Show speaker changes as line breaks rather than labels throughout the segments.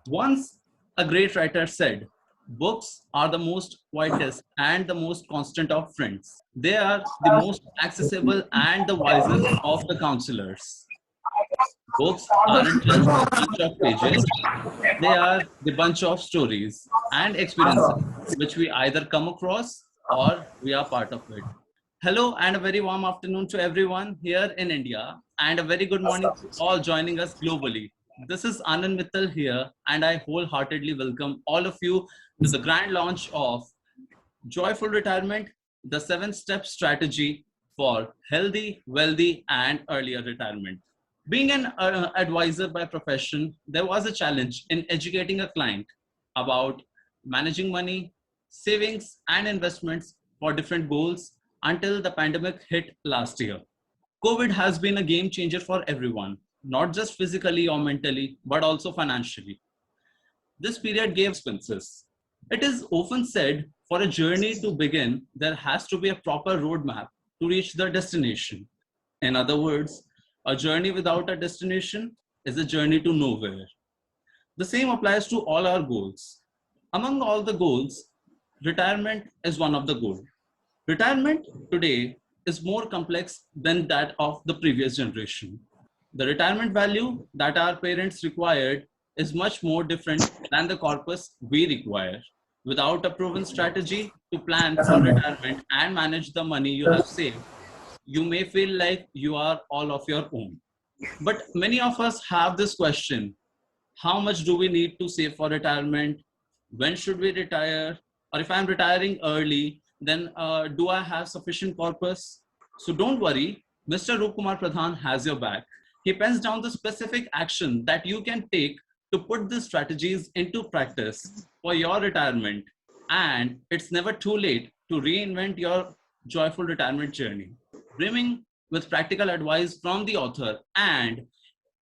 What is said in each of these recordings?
Once a great writer said, books are the most quietest and the most constant of friends. They are the most accessible and the wisest of the counselors. Books aren't just a bunch of pages, they are the bunch of stories and experiences which we either come across or we are part of it. Hello and a very warm afternoon to everyone here in India and a very good morning to all joining us globally. This is Anand Mittal here and I wholeheartedly welcome all of you to the grand launch of Joyful Retirement, the 7-step strategy for healthy, wealthy and earlier retirement. Being an advisor by profession, there was a challenge in educating a client about managing money, savings, and investments for different goals until the pandemic hit last year. COVID has been a game changer for everyone, not just physically or mentally, but also financially. This period gave expenses. It is often said for a journey to begin, there has to be a proper roadmap to reach the destination. In other words, a journey without a destination is a journey to nowhere. The same applies to all our goals. Among all the goals, retirement is one of the goals. Retirement today is more complex than that of the previous generation. The retirement value that our parents required is much more different than the corpus we require. Without a proven strategy to plan for retirement and manage the money you have saved, you may feel like you are all of your own. But many of us have this question: how much do we need to save for retirement? When should we retire? Or if I'm retiring early, then do I have sufficient corpus? So don't worry, Mr. Rupakumar Pradhan has your back. He pens down the specific action that you can take to put these strategies into practice for your retirement. And it's never too late to reinvent your joyful retirement journey. Brimming with practical advice from the author and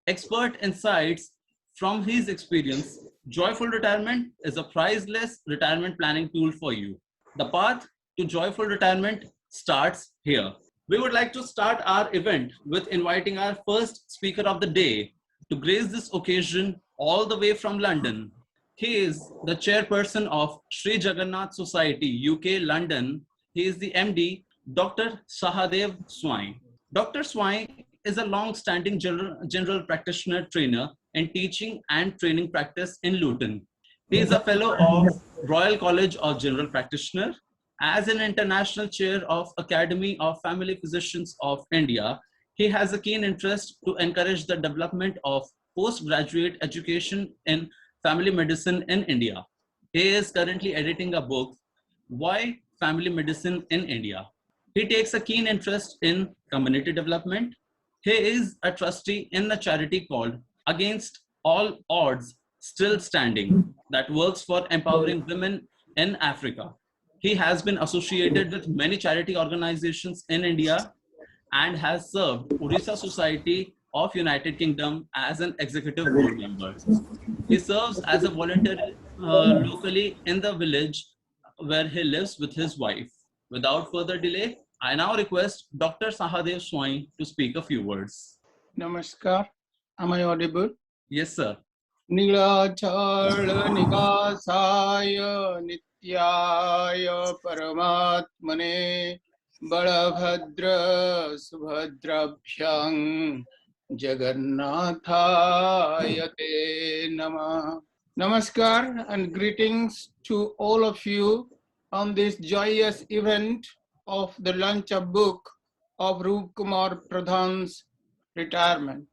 expert insights from his experience, Joyful Retirement is a priceless retirement planning tool for you. The path to joyful retirement starts here. We would like to start our event with inviting our first speaker of the day to grace this occasion all the way from London. He is the chairperson of Shree Jagannatha Society, UK, London. He is the MD, Dr. SAHADEV SWAIN. Dr. SWAIN is a long-standing general practitioner trainer in teaching and training practice in Luton. He is a fellow of Royal College of General Practitioner. As an international chair of Academy of Family Physicians of India, he has a keen interest to encourage the development of postgraduate education in family medicine in India. He is currently editing a book, Why Family Medicine in India. He takes a keen interest in community development. He is a trustee in a charity called Against All Odds Still Standing that works for empowering women in Africa. He has been associated with many charity organizations in India and has served Odisha Society of United Kingdom as an executive board member. He serves as a volunteer locally in the village where he lives with his wife. Without further delay, I now request Dr. Sahadev Swain to speak a few words.
Namaskar. Am I audible?
Yes, sir.
Nilachal Nikasaya Nityaya Paramatmane Balabhadra Subhadrabhyang Jagannathaya Te Namah. Namaskar and greetings to all of you on this joyous event of the launch of book of Rupakumar Pradhan's retirement.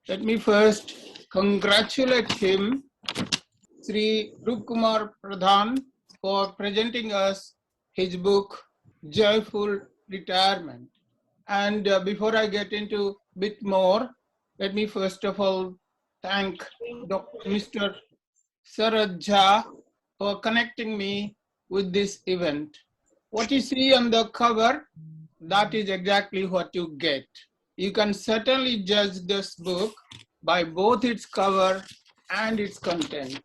Let me first congratulate him, Sri Rupakumar Pradhan, for presenting us his book, Joyful Retirement. And before I get into a bit more, let me first of all thank Mr. Sarad Jha for connecting me with this event. What you see on the cover, that is exactly what you get. You can certainly judge this book by both its cover and its content.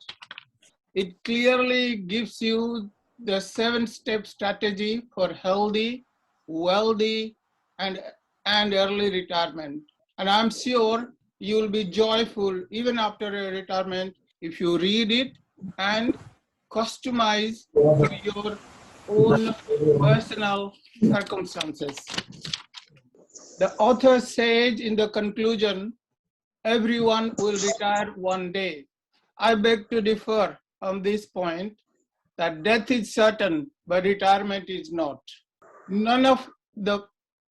It clearly gives you the 7-step strategy for healthy, wealthy, and early retirement. And I'm sure you will be joyful even after your retirement if you read it and customize to your own personal circumstances. The author said in the conclusion, everyone will retire one day. I beg to differ on this point, that death is certain, but retirement is not.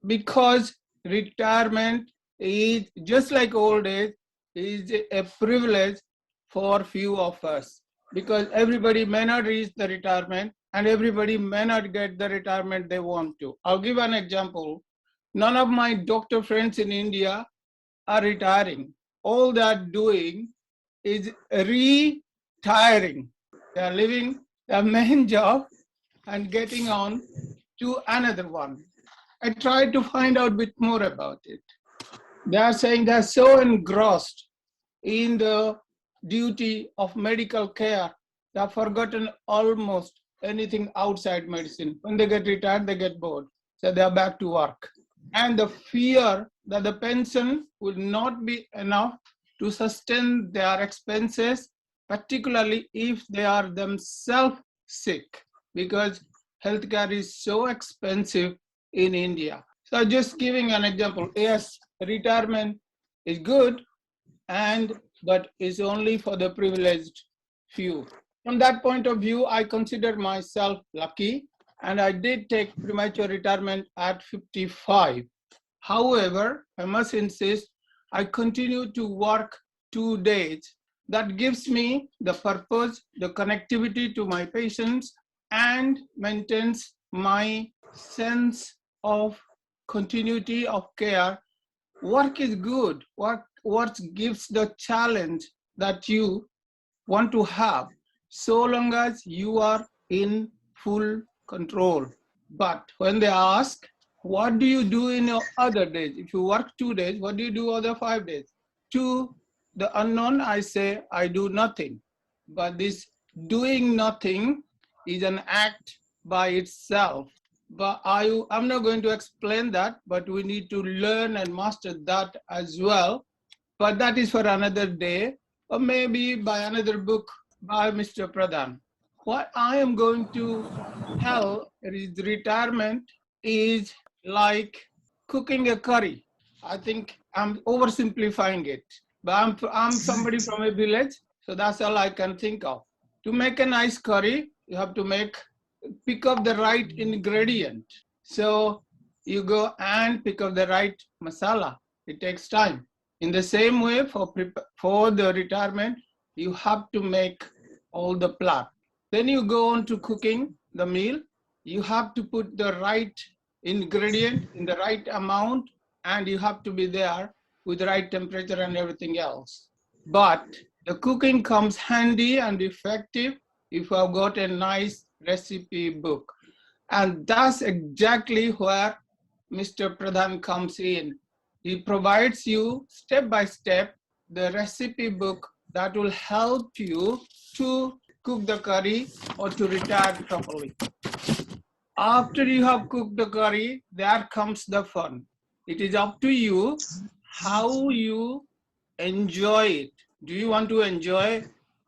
Because retirement is just like old age, is a privilege for few of us, because everybody may not reach the retirement and everybody may not get the retirement they want to. I'll give an example. None of my doctor friends in India are retiring. All they are doing is retiring. They are leaving their main job and getting on to another one. I tried to find out a bit more about it. They are saying they are so engrossed in the duty of medical care, they have forgotten almost anything outside medicine. When they get retired, they get bored. So they are back to work. And the fear that the pension will not be enough to sustain their expenses, particularly if they are themselves sick, because healthcare is so expensive in India. So just giving an example, yes, retirement is good, but it's only for the privileged few. From that point of view, I consider myself lucky, and I did take premature retirement at 55. However, I must insist, I continue to work 2 days. That gives me the purpose, the connectivity to my patients, and maintains my sense of continuity of care. Work is good. Work gives the challenge that you want to have, so long as you are in full control. But when they ask, what do you do in your other days? If you work 2 days, what do you do other 5 days? To the unknown, I say, I do nothing. But this doing nothing is an act by itself. But I'm not going to explain that, but we need to learn and master that as well. But that is for another day, or maybe by another book by Mr. Pradhan. What I am going to tell is retirement is like cooking a curry. I think I'm oversimplifying it, but I'm somebody from a village, so that's all I can think of. To make a nice curry, you have to pick up the right ingredient. So you go and pick up the right masala. It takes time. In the same way, for the retirement, you have to make all the plot. Then you go on to cooking the meal. You have to put the right ingredient in the right amount, and you have to be there with the right temperature and everything else. But the cooking comes handy and effective if you have got a nice recipe book. And that's exactly where Mr. Pradhan comes in. He provides you step by step the recipe book that will help you to cook the curry or to retire properly. After you have cooked the curry, there comes the fun. It is up to you how you enjoy it. Do you want to enjoy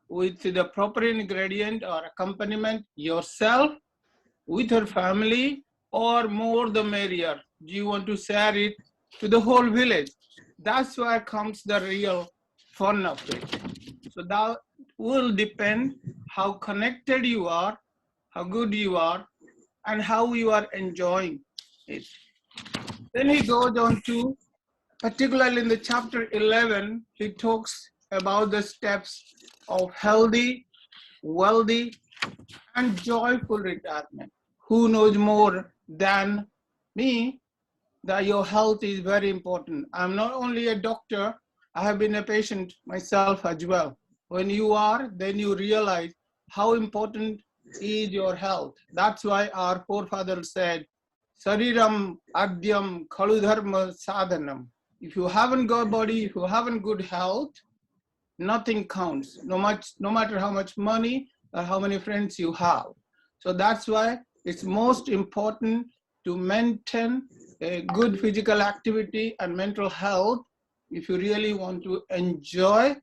with the proper ingredient or accompaniment yourself, with your family, or more the merrier? Do you want to share it to the whole village? That's where comes the real fun of it. So that will depend how connected you are, how good you are, and how you are enjoying it. Then he goes on to, particularly in the chapter 11, he talks about the steps of healthy, wealthy, and joyful retirement. Who knows more than me that your health is very important? I'm not only a doctor, I have been a patient myself as well. When you are, then you realize how important is your health. That's why our forefathers said, Sariram Adyam Kaludharma Sadhanam. If you haven't got body, if you haven't good health, nothing counts, no matter how much money or how many friends you have. So that's why it's most important to maintain a good physical activity and mental health if you really want to enjoy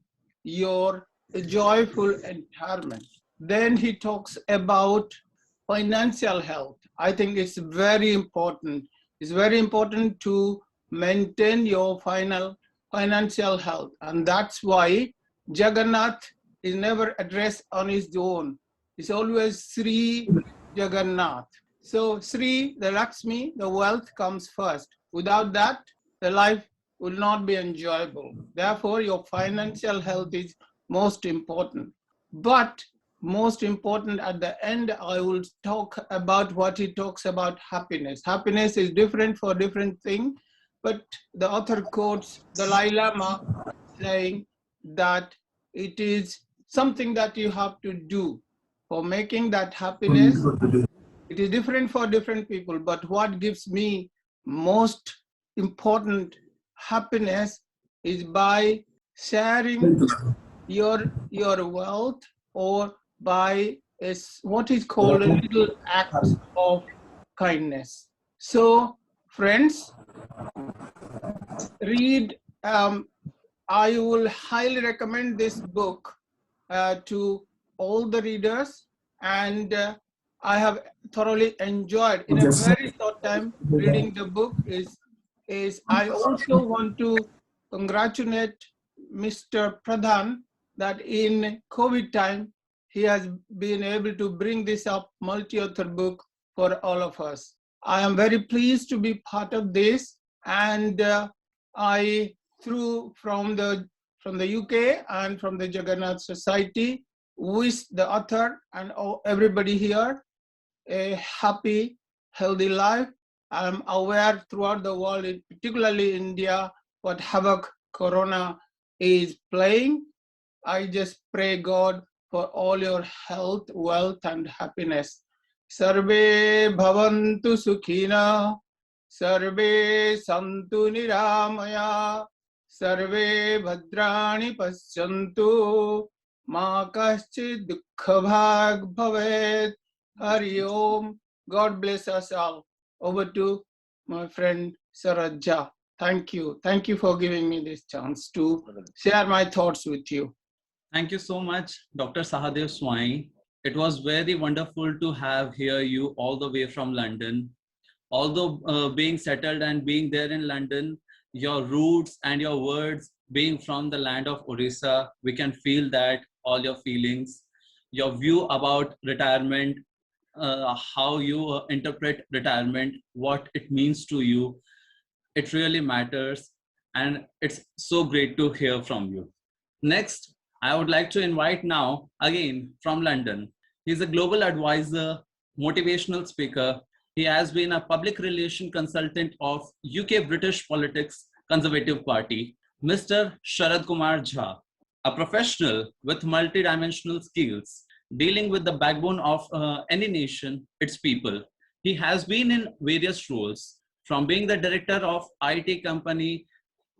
your a joyful retirement. Then he talks about financial health. I think it's very important. It's very important to maintain your financial health. And that's why Jagannath is never addressed on his own. It's always Shree Jagannath. So Shree, the Lakshmi, the wealth comes first. Without that, the life will not be enjoyable. Therefore, your financial health is most important. But most important at the end, I will talk about what he talks about happiness. Happiness is different for different things, but the author quotes Dalai Lama saying that it is something that you have to do for making that happiness. It is different for different people, but what gives me most important happiness is by sharing your wealth, or by what is called a little act of kindness. So, friends, read. I will highly recommend this book to all the readers, and I have thoroughly enjoyed in a very short time reading the book. I also want to congratulate Mr. Pradhan that in COVID time, he has been able to bring this up multi-author book for all of us. I am very pleased to be part of this, and I, from the UK and from the Jagannath Society, wish the author and everybody here a happy, healthy life. I'm aware throughout the world, particularly India, what havoc Corona is playing. I just pray God for all your health, wealth, and happiness. Sarve bhavantu sukhina, sarve santu niramaya, sarve bhadrani paschantu, ma kaschid dukkha bhag bhavet. Hari Om. God bless us all. Over to my friend Saraja. Thank you. Thank you for giving me this chance to share my thoughts with you.
Thank you so much, Dr. SAHADEV SWAIN. It was very wonderful to have here you all the way from London. Although being settled and being there in London, your roots and your words being from the land of Odisha, we can feel that all your feelings, your view about retirement, how you interpret retirement, what it means to you. It really matters, and it's so great to hear from you. Next, I would like to invite now, again from London. He's a global advisor, motivational speaker. He has been a public relation consultant of UK British Politics Conservative Party, Mr. Sharad Kumar Jha, a professional with multidimensional skills, dealing with the backbone of any nation, its people. He has been in various roles, from being the director of IT company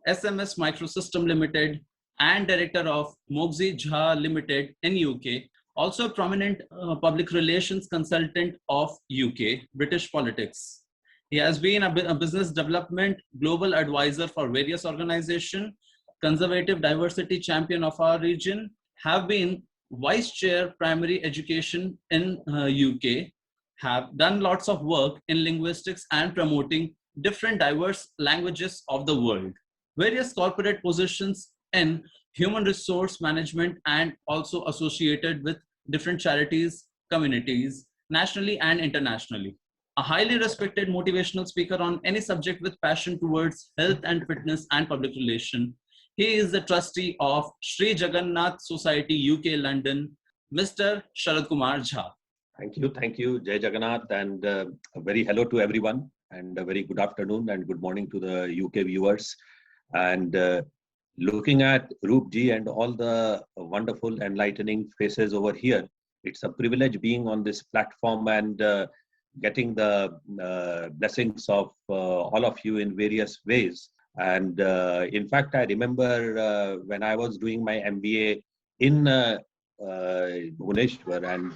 SMS Microsystem Limited and director of Moxie Jha Limited in UK, also a prominent public relations consultant of UK, British politics. He has been a business development global advisor for various organizations, conservative diversity champion of our region, have been vice chair primary education in UK, have done lots of work in linguistics and promoting different diverse languages of the world, various corporate positions in human resource management, and also associated with different charities, communities, nationally and internationally. A highly respected motivational speaker on any subject with passion towards health and fitness and public relation. He is the trustee of Shree Jagannatha Society, UK, London, Mr. Sharad Kumar Jha.
Thank you, Jai Jagannath, and a very hello to everyone, and a very good afternoon and good morning to the UK viewers. And looking at Roop Ji and all the wonderful, enlightening faces over here, it's a privilege being on this platform and getting the blessings of all of you in various ways. And in fact, I remember when I was doing my MBA in Bhubaneswar, and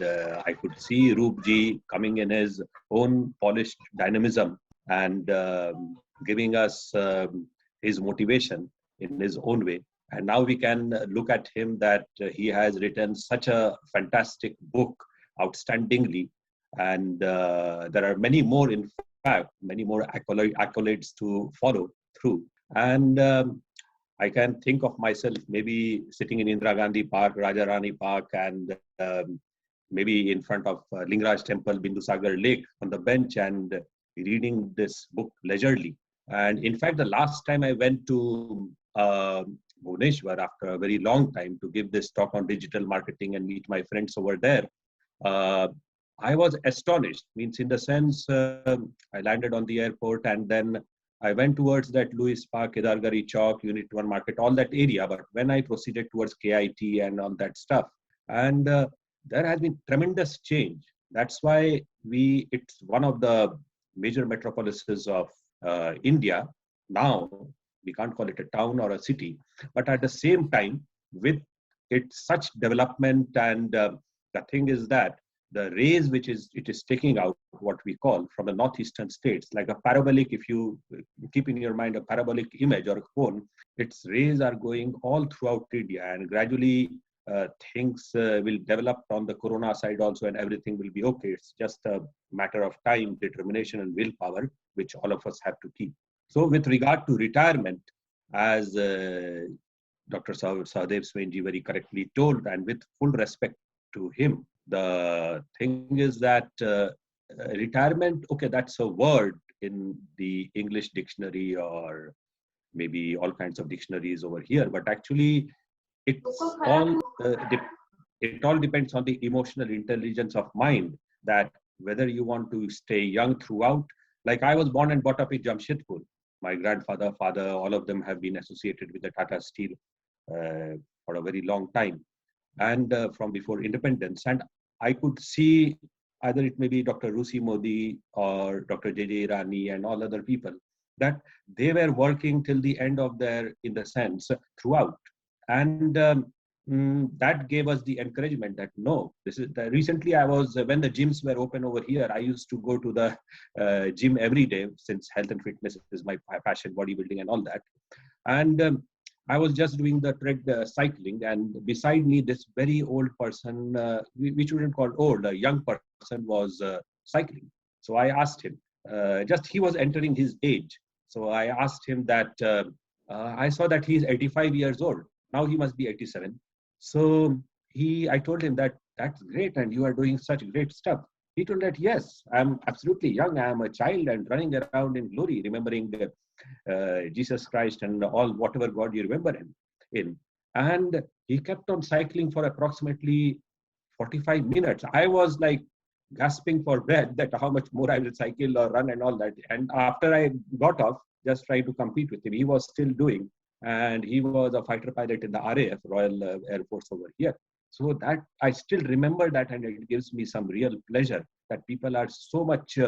I could see Roop Ji coming in his own polished dynamism and giving us his motivation in his own way. And now we can look at him that he has written such a fantastic book, outstandingly. And there are many more, in fact, many more accolades to follow through. And I can think of myself maybe sitting in Indira Gandhi Park, Raja Rani Park, and maybe in front of Lingaraj Temple, Bindusagar Lake on the bench and reading this book leisurely. And in fact, the last time I went to Bhubaneswar after a very long time to give this talk on digital marketing and meet my friends over there, I was astonished. Means in the sense, I landed on the airport and then I went towards that Louis Park, Kedargari Chowk, Unit 1 Market, all that area. But when I proceeded towards KIT and all that stuff, and there has been tremendous change. That's why it's one of the major metropolises of India. Now, we can't call it a town or a city, but at the same time, with its such development and the thing is that the rays which it is taking out, what we call from the northeastern states, like a parabolic, if you keep in your mind a parabolic image or a cone, its rays are going all throughout India, and gradually things will develop on the corona side also, and everything will be okay. It's just a matter of time, determination, and willpower, which all of us have to keep. So with regard to retirement, as Dr. SAHADEV SWAIN very correctly told, and with full respect to him, the thing is that retirement, okay, that's a word in the English dictionary or maybe all kinds of dictionaries over here, but actually it all depends on the emotional intelligence of mind, that whether you want to stay young throughout. Like I was born and brought up in Jamshedpur. My grandfather, father, all of them have been associated with the Tata Steel for a very long time, and from before independence. And I could see either it may be Dr. Rusi Modi or Dr. J.J. Irani and all other people, that they were working till the end of their, in the sense, throughout. And that gave us the encouragement that no, this is recently I was, when the gyms were open over here, I used to go to the gym every day, since health and fitness is my passion, bodybuilding and all that. And I was just doing the tread cycling, and beside me, this very old person, we shouldn't call old, a young person was cycling. So I asked him, just he was entering his age. So I asked him that, I saw that he's 85 years old. Now he must be 87. So I told him that that's great and you are doing such great stuff. He told that, yes, I'm absolutely young. I'm a child and running around in glory, remembering Jesus Christ and all, whatever God you remember him in. And he kept on cycling for approximately 45 minutes. I was like gasping for breath that how much more I will cycle or run and all that. And after I got off, just trying to compete with him, he was still doing. And he was a fighter pilot in the RAF, Royal Air Force over here. So that I still remember that, and it gives me some real pleasure that people are so much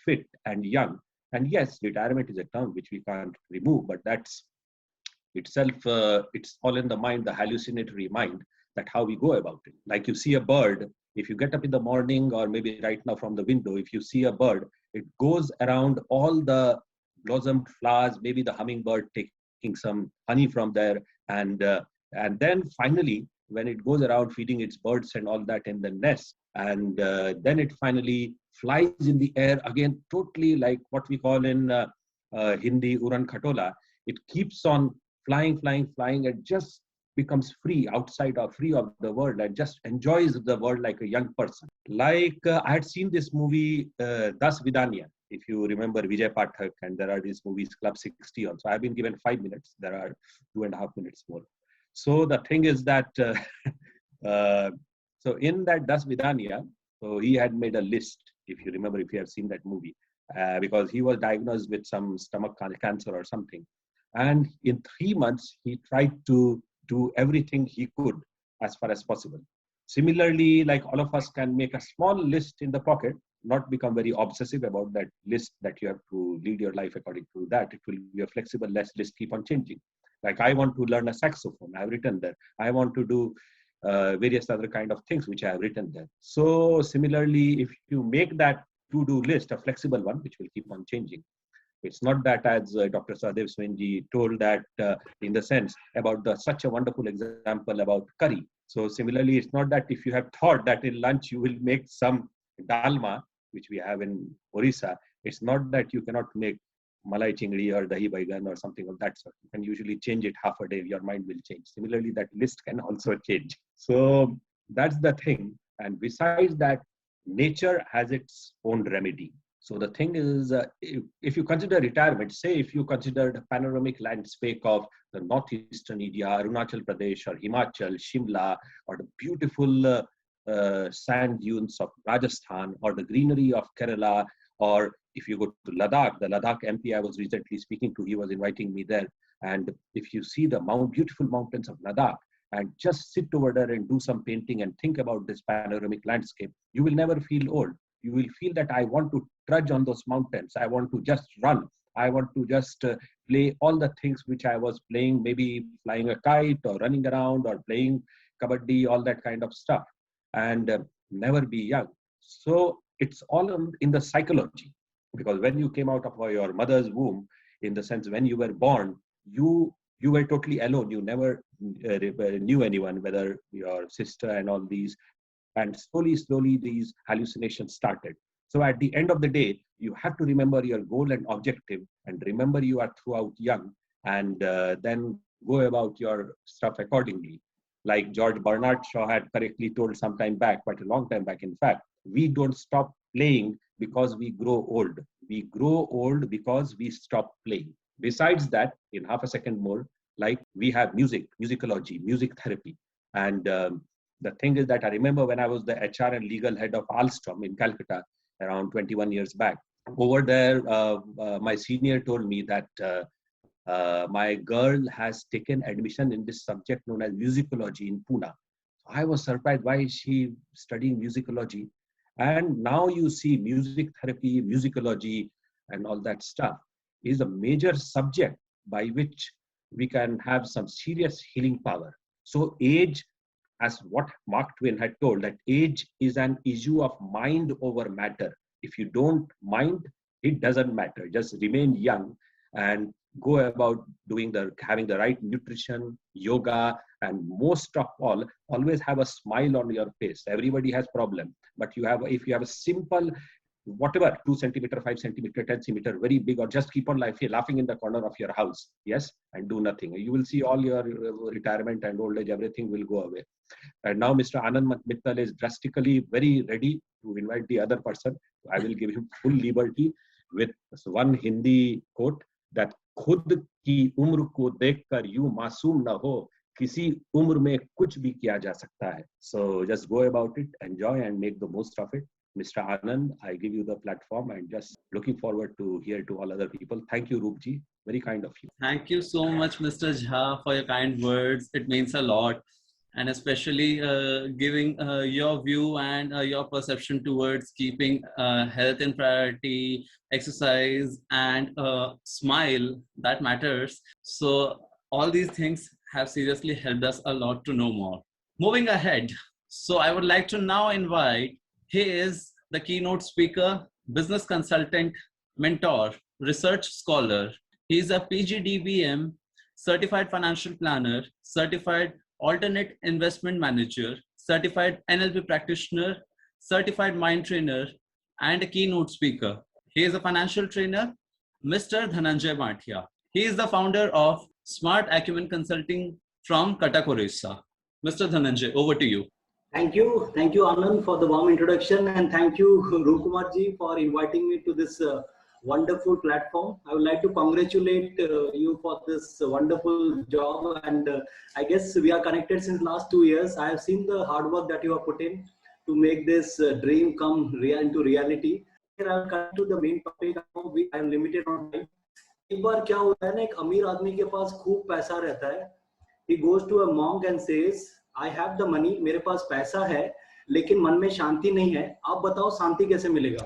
fit and young. And yes, retirement is a term which we can't remove, but that's itself, it's all in the mind, the hallucinatory mind, that how we go about it. Like you see a bird, if you get up in the morning or maybe right now from the window, if you see a bird, it goes around all the blossomed flowers, maybe the hummingbird taking some honey from there, and then finally when it goes around feeding its birds and all that in the nest, and then it finally flies in the air again, totally like what we call in Hindi Uran Khatola. It keeps on flying, and just becomes free outside or free of the world and just enjoys the world like a young person. Like I had seen this movie, Das Vidania, if you remember Vijay Pathak, and there are these movies, Club 60 also. I've been given 5 minutes. There are 2.5 minutes more. So the thing is that, so in that Das Vidania, so he had made a list, if you remember, if you have seen that movie, because he was diagnosed with some stomach cancer or something. And in 3 months, he tried to do everything he could as far as possible. Similarly, like all of us can make a small list in the pocket, not become very obsessive about that list that you have to lead your life according to that. It will be a flexible list, keep on changing. Like I want to learn a saxophone, I have written there. I want to do various other kind of things which I have written there. So similarly, if you make that to-do list a flexible one, which will keep on changing, It's not that, as Dr. Sahadev Swainji told, that in the sense about such a wonderful example about curry. So similarly, it's not that if you have thought that in lunch you will make some dalma, which we have in Odisha, it's not that you cannot make malai chingdi or dahi baigan or something of that sort. You can usually change it half a day, your mind will change. Similarly, that list can also change. So that's the thing. And besides that, nature has its own remedy. So the thing is, if you consider retirement, say if you consider the panoramic landscape of the northeastern India, Arunachal Pradesh or Himachal, Shimla, or the beautiful sand dunes of Rajasthan, or the greenery of Kerala, or if you go to Ladakh, the Ladakh MP I was recently speaking to, he was inviting me there. And if you see the beautiful mountains of Ladakh, and just sit over there and do some painting and think about this panoramic landscape, you will never feel old. You will feel that I want to trudge on those mountains. I want to just run. I want to just play all the things which I was playing, maybe flying a kite or running around or playing kabaddi, all that kind of stuff, and never be young. So it's all in the psychology, because when you came out of your mother's womb, in the sense when you were born, you were totally alone. You never knew anyone, whether your sister and all these. And slowly these hallucinations started. So at the end of the day, you have to remember your goal and objective, and remember you are throughout young, and then go about your stuff accordingly. Like George Bernard Shaw had correctly told some time back, quite a long time back in fact, we don't stop playing because we grow old. We grow old because we stop playing. Besides that, in half a second more, like we have music, musicology, music therapy. And the thing is that I remember when I was the HR and legal head of Alstom in Calcutta around 21 years back. Over there, my senior told me that my girl has taken admission in this subject known as musicology in Pune. I was surprised, why is she studying musicology? And now you see music therapy, musicology, and all that stuff is a major subject by which we can have some serious healing power. So age, as what Mark Twain had told, that age is an issue of mind over matter. If you don't mind, it doesn't matter. Just remain young and go about having the right nutrition, yoga, and most of all, always have a smile on your face. Everybody has problem, but if you have a simple, whatever, 2 centimeter, 5 centimeter, 10 centimeter, very big, or just keep on laughing in the corner of your house, yes, and do nothing. You will see all your retirement and old age, everything will go away. And now Mr. Anand Mittal is drastically very ready to invite the other person. I will give him full liberty with one Hindi quote, that खुद की उम्र को देखकर यूं मासूम न हो, किसी उम्र में कुछ भी किया जा सकता है. So just go about it, enjoy and make the most of it. Mr. Anand, I give you the platform, and just looking forward to hear to all other people. Thank you, Roopji. Very kind of you.
Thank you so much, Mr. Jha, for your kind words. It means a lot. And especially giving your view and your perception towards keeping health in priority, exercise, and smile, that matters. So all these things have seriously helped us a lot to know more. Moving ahead, so I would like to now invite, he is the keynote speaker, business consultant, mentor, research scholar. He is a PGDBM, certified financial planner, certified alternate investment manager, certified NLP practitioner, certified mind trainer, and a keynote speaker. He is a financial trainer, Mr. Dhananjay Bhatia. He is the founder of Smart Acumen Consulting from Cuttack, Odisha. Mr. Dhananjay, over to you.
Thank you, Anand, for the warm introduction, and thank you, Rupakumar ji, for inviting me to this wonderful platform. I would like to congratulate you for this wonderful job, and I guess we are connected since last 2 years. I have seen the hard work that you have put in to make this dream come into reality. Here I will come to the main topic. I am limited on time. एक बार क्या होता है ना, एक अमीर आदमी के पास खूब पैसा रहता है. He goes to a monk and says, I have the money, मेरे पास पैसा है, लेकिन मन में शांति नहीं है. आप बताओ शांति कैसे मिलेगा?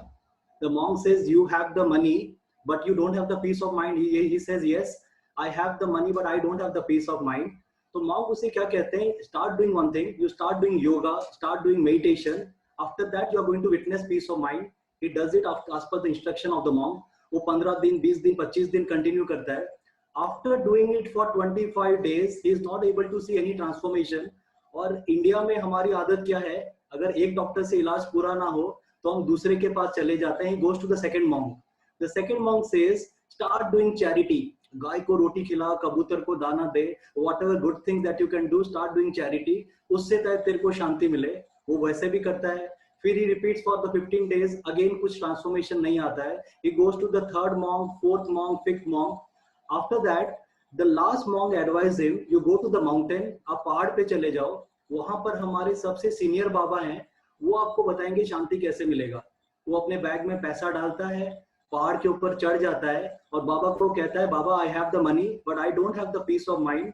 The monk says, you have the money, but you don't have the peace of mind. He says, yes, I have the money, but I don't have the peace of mind. तो monk उसे क्या कहते हैं? Start doing one thing. You start doing yoga, start doing meditation. After that, you are going to witness peace of mind. He does it as per the instruction of the monk. वो 15 दिन, 20 दिन, 25 दिन continue करता है. After doing it for 25 days, he is not able to see any transformation. और India में हमारी आदत क्या है, अगर एक डॉक्टर से इलाज पूरा ना हो तो हम दूसरे के पास चले जाते हैं. He goes to the second monk. The second monk says, start doing charity. गाय को रोटी खिला, कबूतर को दाना दे, whatever good things that you can do, start doing charity. उससे तेरे को शांति मिले. वो वैसे भी करता है. फिर he repeats for the 15 days. Again कुछ transformation नहीं आता है. He goes to the third monk, fourth monk, fifth monk. After that, the last monk advised him, you go to the mountain. आप पहाड़ पे चले जाओ. वहां पर हमारे सबसे सीनियर बाबा हैं. वो आपको बताएंगे शांति कैसे मिलेगा. वो अपने बैग में पैसा डालता है, पहाड़ के ऊपर चढ़ जाता है और बाबा को कहता है, बाबा I have the money but I don't have the peace of mind,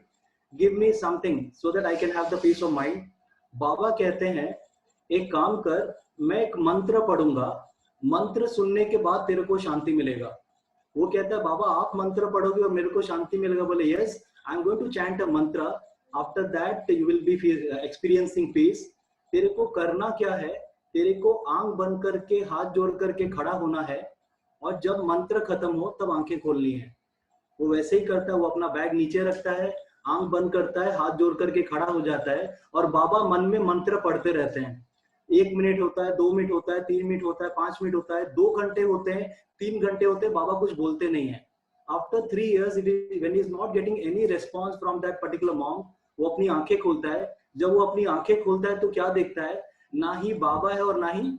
give me something so that I can have the peace of mind. बाबा कहते हैं एक काम कर, मैं एक मंत्र पढ़ूंगा, मंत्र सुनने के बाद तेरे को शांति मिलेगा. वो कहता है बाबा आप मंत्र पढ़ोगे और मेरे को शांति मिलेगा. बोले yes, I am going to chant a mantra, after that you will be experiencing peace. तेरे को करना क्या है, तेरे को आंख बंद करके हाथ जोड़ करके खड़ा होना है और जब मंत्र खत्म हो तब आंखें खोलनी है. वो वैसे ही करता है. वो अपना बैग नीचे रखता है, आंख बंद करता है, हाथ जोड़ करके खड़ा हो जाता है और बाबा मन में मंत्र पढ़ते रहते हैं. 1 मिनट होता है, 2 मिनट होता है, 3 मिनट होता है, 5 मिनट होता है, 2 घंटे होते हैं, 3 घंटे होते हैं, बाबा कुछ बोलते नहीं है. After 3 years, when he is not getting any response from that particular monk, वो अपनी आंखें खोलता है. जब वो अपनी आंखें खोलता है तो क्या देखता है, ना ही बाबा है और ना ही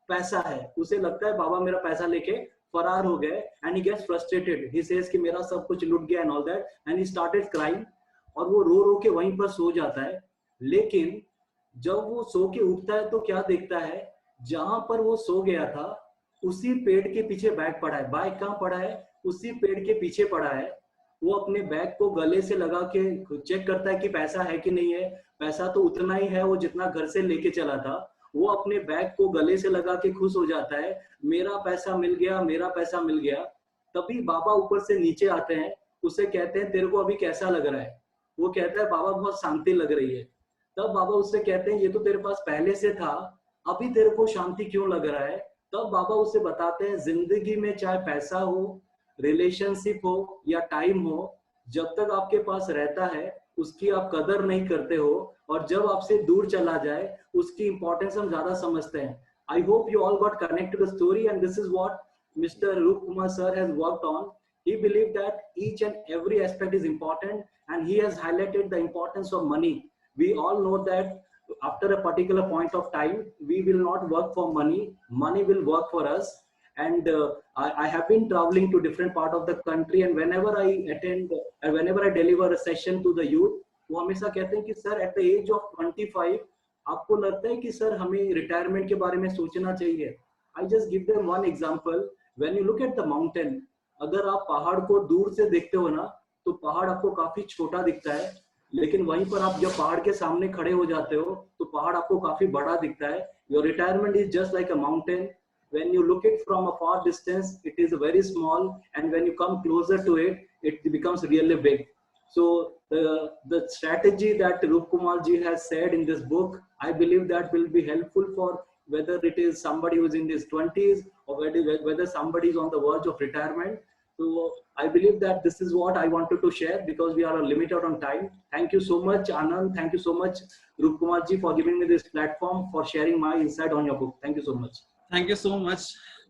पैसा है. उसे लगता है बाबा मेरा पैसा लेके फरार हो गए. And he gets frustrated. He says कि मेरा सब कुछ लूट गया and all that, and he started crying. और वो रो रो के वहीं पर सो जाता है. लेकिन जब वो सो के उठता है तो क्या देखता है, जहां पर वो सो गया था उसी पेड़ के पीछे बैग पड़ा है. बैग कहाँ पड़ा है, उसी पेड़ के पीछे पड़ा है. वो अपने बैग को गले से लगा के चेक करता है कि पैसा है कि नहीं है. पैसा तो उतना ही है वो जितना घर से लेके चला था. वो अपने बैग को गले से लगा के खुश हो जाता है, मेरा पैसा मिल गया, मेरा पैसा मिल गया. तभी बाबा ऊपर से नीचे आते हैं, उसे कहते हैं तेरे को अभी कैसा लग रहा है. वो कहता है बाबा बहुत शांति लग रही है. तब बाबा उससे कहते हैं ये तो तेरे पास पहले से था, अभी तेरे को शांति क्यों लग रहा है. तब बाबा उसे बताते हैं जिंदगी में चाहे पैसा हो, रिलेशनशिप हो या टाइम हो, जब तक आपके पास रहता है उसकी आप कदर नहीं करते हो, और जब आपसे दूर चला जाए उसकी इंपॉर्टेंस हम ज्यादा समझते हैं. I hope you all got connect to the story and this is what mister Rupakumar sir has worked on. He believed that each and every aspect is important and he has highlighted the importance of money. We all know that after a particular point of time we will not work for money, money will work for us. And I have been traveling to different part of the country, and whenever I attend and whenever I deliver a session to the youth, वो हमेशा कहते हैं कि sir at the age of 25 आपको लगता है कि sir हमें रिटायरमेंट के बारे में सोचना चाहिए. I just give them one example. When you look at the mountain, अगर आप पहाड़ को दूर से देखते हो ना तो पहाड़ आपको काफी छोटा दिखता है, लेकिन वहीं पर आप जब पहाड़ के सामने खड़े हो जाते हो तो पहाड़ आपको काफी बड़ा दिखता है. Your retirement is just like a mountain. When you look it from a far distance, it is very small, and when you come closer to it, it becomes really big. So the strategy that Rupakumar ji has said in this book, I believe that will be helpful for whether it is somebody who is in his 20s or whether somebody is on the verge of retirement. So I believe that this is what I wanted to share because we are limited on time. Thank you so much, Anand. Thank you so much, Rupakumar ji, for giving me this platform, for sharing my insight on your book. Thank you so much.
Thank you so much,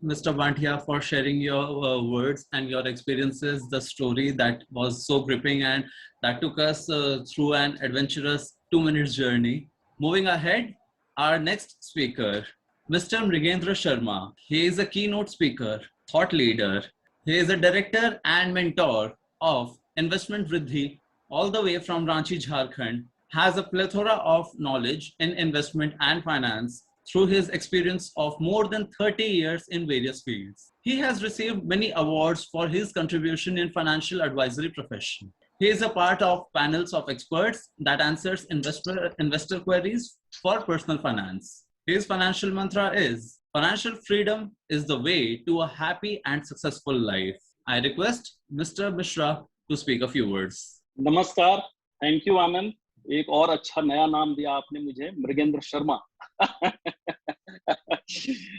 Mr. Bhantia, for sharing your words and your experiences, the story that was so gripping and that took us through an adventurous 2 minutes journey. Moving ahead, our next speaker, Mr. Mrigendra Sharma. He is a keynote speaker, thought leader. He is a director and mentor of Investment Vridhi, all the way from Ranchi, Jharkhand, has a plethora of knowledge in investment and finance through his experience of more than 30 years in various fields. He has received many awards for his contribution in financial advisory profession. He is a part of panels of experts that answers investor queries for personal finance. His financial mantra is, financial freedom is the way to a happy and successful life. I request Mr. Mishra to speak a few words.
नमस्कार, thank you आनंद. एक और अच्छा नया नाम दिया आपने मुझे, Mrigendra Sharma.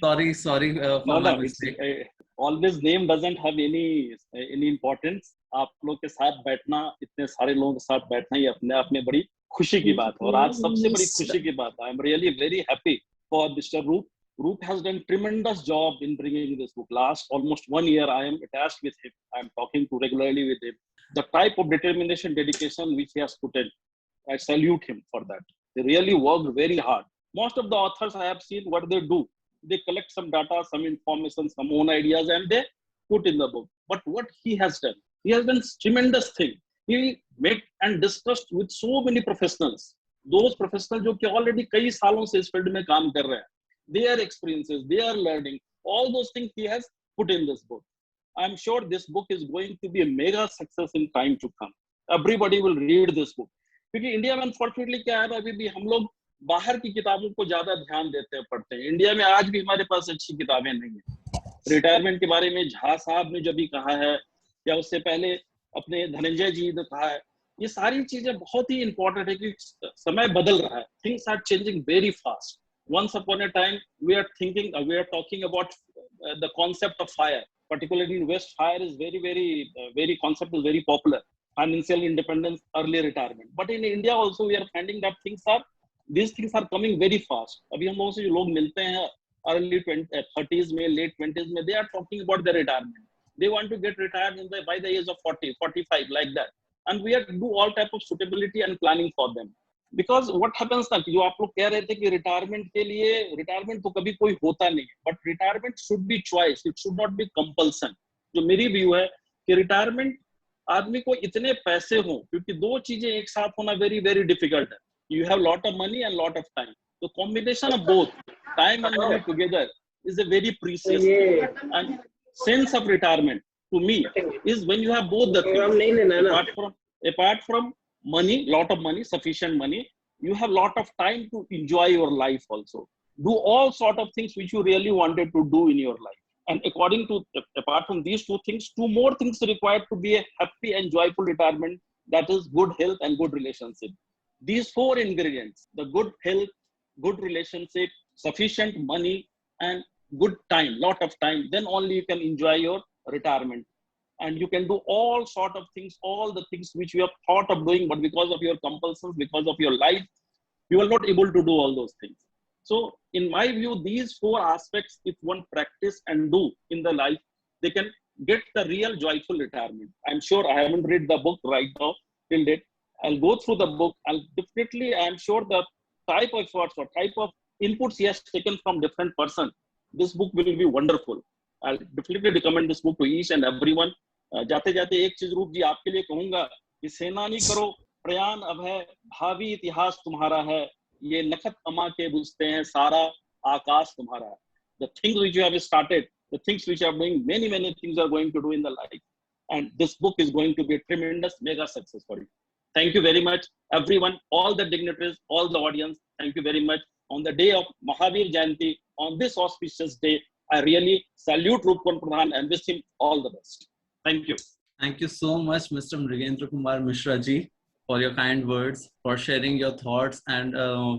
Sorry for my mistake.
Always name doesn't have any importance. आप लोग के साथ बैठना, इतने सारे लोगों के साथ बैठना ये अपने आप में बड़ी खुशी की बात है और आज सबसे बड़ी खुशी की बात है. I'm really very happy for Mr. Roop. Roop has done tremendous job in bringing this book. Last almost 1 year, I am attached with him. I am talking to regularly with him. The type of determination, dedication which he has put in, I salute him for that. They really worked very hard. Most of the authors I have seen what they do. They collect some data, some information, some own ideas, and they put in the book. But what he has done tremendous thing. He met and discussed with so many professionals. Those professionals जो कि already कई सालों से इस field में काम कर रहे हैं. Their experiences, their learning, all those things he has put in this book. I'm sure this book is going to be a mega success in time to come. Everybody will read this book. क्योंकि India में unfortunately क्या है, अभी भी हम लोग बाहर की किताबों को ज्यादा ध्यान देते हैं, पढ़ते हैं. इंडिया में आज भी हमारे पास अच्छी किताबें नहीं है. रिटायरमेंट के बारे में झा साहब ने जब भी कहा है या उससे पहले अपने धनंजय जी ने कहा है, ये सारी चीजें बहुत ही इंपॉर्टेंट है कि समय बदल रहा है. Things are changing very fast. Once upon a time, we are talking about the concept of fire. Particularly in West, fire is very concept is very popular. Financial independence, early retirement. But in India also, we are finding that these things are coming very fast. अभी हम लोगों से जो लोग मिलते हैं early 30s में, late 20s में, they are talking about their retirement. They want to get retired by the age of 40, 45, like that. And we have to do all type of suitability and planning for them. Because what happens ना, जो आप लोग कह रहे थे कि retirement के लिए, रिटायरमेंट तो कभी कोई होता नहीं है, but retirement should be choice, it should not be compulsion. जो मेरी व्यू है कि रिटायरमेंट आदमी को इतने पैसे हो, क्योंकि दो चीजें एक साथ होना वेरी वेरी डिफिकल्ट है. You have lot of money and lot of time. तो combination of both time and money together is a very precious and sense of retirement to me is when you have both the things. Apart from money, lot of money, sufficient money, you have lot of time to enjoy your life also. Do all sort of things which you really wanted to do in your life. And apart from these two things, two more things required to be a happy and joyful retirement, that is good health and good relationship. These four ingredients, the good health, good relationship, sufficient money, and good time, lot of time, then only you can enjoy your retirement. And you can do all sort of things, all the things which you have thought of doing, but because of your compulsions, because of your life, you are not able to do all those things. So in my view, these four aspects, if one practice and do in the life, they can get the real joyful retirement. I'm sure I haven't read the book right now till date. I'll go through the book. I'm sure the type of efforts or type of inputs he has taken from different person, this book will be wonderful. I'll definitely recommend this book to each and everyone. जाते जाते एक चीज रूप जी आपके लिए कहूंगा कि सेनानी करो प्रयाण अब है, भावी इतिहास तुम्हारा है, ये नखत कमा के बुझते हैं सारा आकाश तुम्हारा है. The things which you have started, the things which you are doing, many things are going to do in the life, and this book is going to be a tremendous mega success for you. Thank you very much, everyone, all the dignitaries, all the audience. Thank you very much. On the day of Mahavir Jayanti, on this auspicious day, I really salute Rupakumar Pradhan and wish him all the best. Thank you.
Thank you so much, Mr. Mrigendra Kumar Mishra ji, for your kind words, for sharing your thoughts, and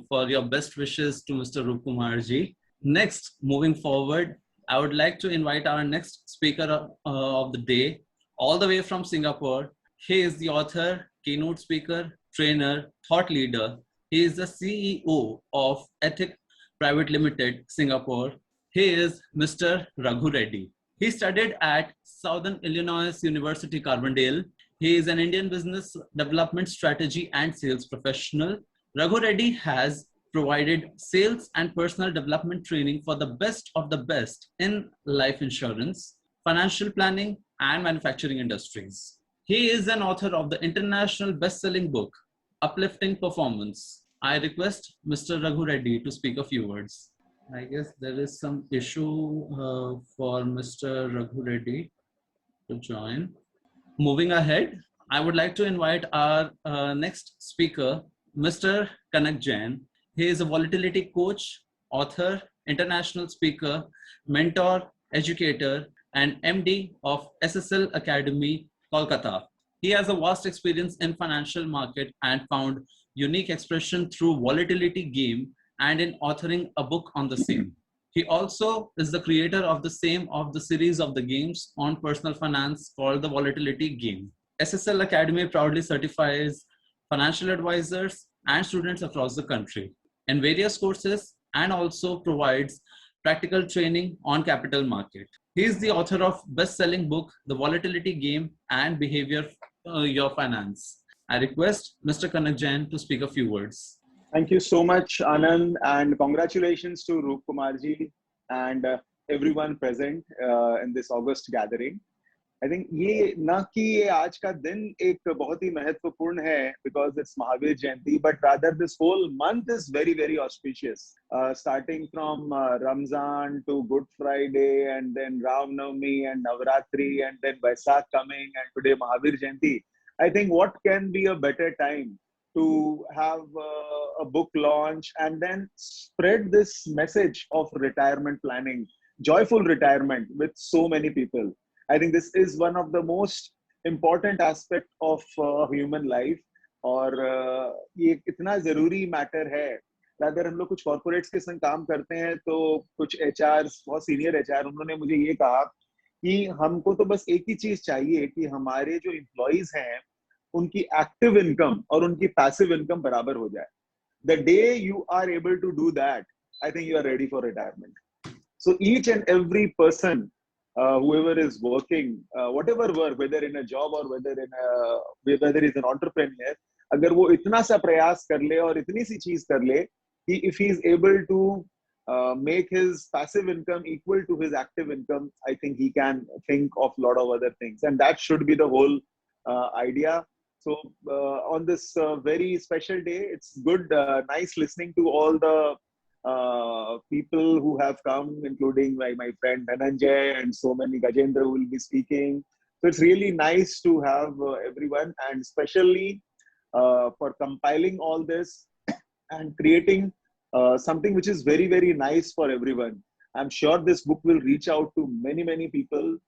for your best wishes to Mr. Rupakumar ji. Next, moving forward, I would like to invite our next speaker of the day, all the way from Singapore. He is the author, keynote speaker, trainer, thought leader. He is the CEO of Ethic Private Limited, Singapore. He is Mr. Raghu Reddy. He studied at Southern Illinois University, Carbondale. He is an Indian business development strategy and sales professional. Raghu Reddy has provided sales and personal development training for the best of the best in life insurance, financial planning, and manufacturing industries. He is an author of the international best-selling book, Uplifting Performance. I request Mr. Raghu Reddy to speak a few words. I guess there is some issue for Mr. Raghu Reddy to join. Moving ahead, I would like to invite our next speaker, Mr. Kanak Jain. He is a volatility coach, author, international speaker, mentor, educator, and MD of SSL Academy, Kolkata. He has a vast experience in financial market and found unique expression through volatility game and in authoring a book on the same. He also is the creator of the series of the games on personal finance called the Volatility Game. SSL Academy proudly certifies financial advisors and students across the country in various courses and also provides practical training on capital market. He is the author of best-selling book, The Volatility Game and Behavior Your Finance. I request Mr. Kanak Jain to speak a few words.
Thank you so much, Anand, and congratulations to Rupakumar ji and everyone present in this August gathering. I think ये ना कि ये आज का दिन एक बहुत ही महत्वपूर्ण है because it's Mahavir Jayanti, but rather this whole month is very, very auspicious. Starting from Ramzan to Good Friday and then Ram Navami and Navratri and then Vaisakh coming and today Mahavir Jayanti. I think what can be a better time to have a book launch and then spread this message of retirement planning, joyful retirement with so many people. I think this is one of the most important aspect of human life और ये इतना ज़रूरी matter है. अगर हम लोग कुछ corporates के संग काम करते हैं तो कुछ एचआर बहुत सीनियर एचआर उन्होंने मुझे ये कहा कि हमको तो बस एक ही चीज चाहिए कि हमारे जो एम्प्लॉइज हैं उनकी एक्टिव इनकम और उनकी पैसिव इनकम बराबर हो जाए. The day you are able to do that, I think you are ready for retirement. So each and every person, whoever is working, whatever work, whether in a job or whether he's an entrepreneur, अगर वो इतना सा प्रयास कर ले और इतनी सी चीज कर ले कि if he is able to make his passive income equal to his active income, I think he can think of a lot of other things, and that should be the whole idea. So on this very special day, it's good, nice listening to all the people who have come, including my friend Dhananjay and so many Gajendra who will be speaking. So it's really nice to have everyone, and especially for compiling all this and creating something which is very, very nice for everyone. I'm sure this book will reach out to many, many people,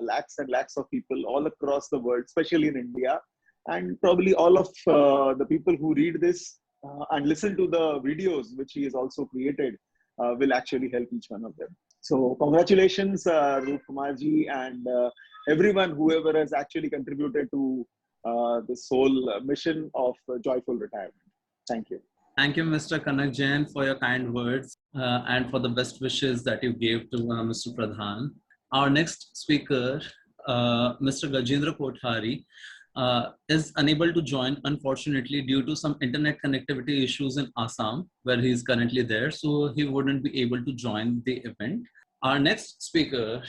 lakhs and lakhs of people all across the world, especially in India. And probably all of the people who read this and listen to the videos which he has also created will actually help each one of them. So congratulations, Rupakumar ji, and everyone, whoever has actually contributed to this whole mission of joyful retirement. Thank you.
Thank you, Mr. Kanak Jain, for your kind words and for the best wishes that you gave to Mr. Pradhan. Our next speaker, Mr. Gajendra Kothari, is unable to join, unfortunately, due to some internet connectivity issues in Assam, where he is currently there, so he wouldn't be able to join the event. Our next speaker,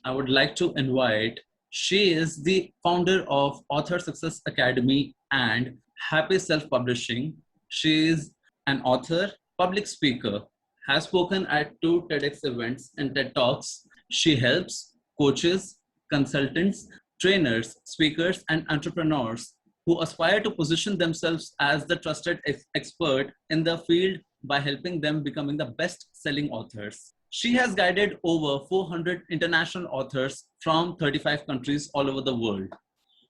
I would like to invite. She is the founder of Author Success Academy and Happy Self-Publishing. She is an author, public speaker, has spoken at 2 TEDx events and TED Talks. She helps coaches, consultants, trainers, speakers, and entrepreneurs who aspire to position themselves as the trusted expert in the field by helping them becoming the best-selling authors. She has guided over 400 international authors from 35 countries all over the world.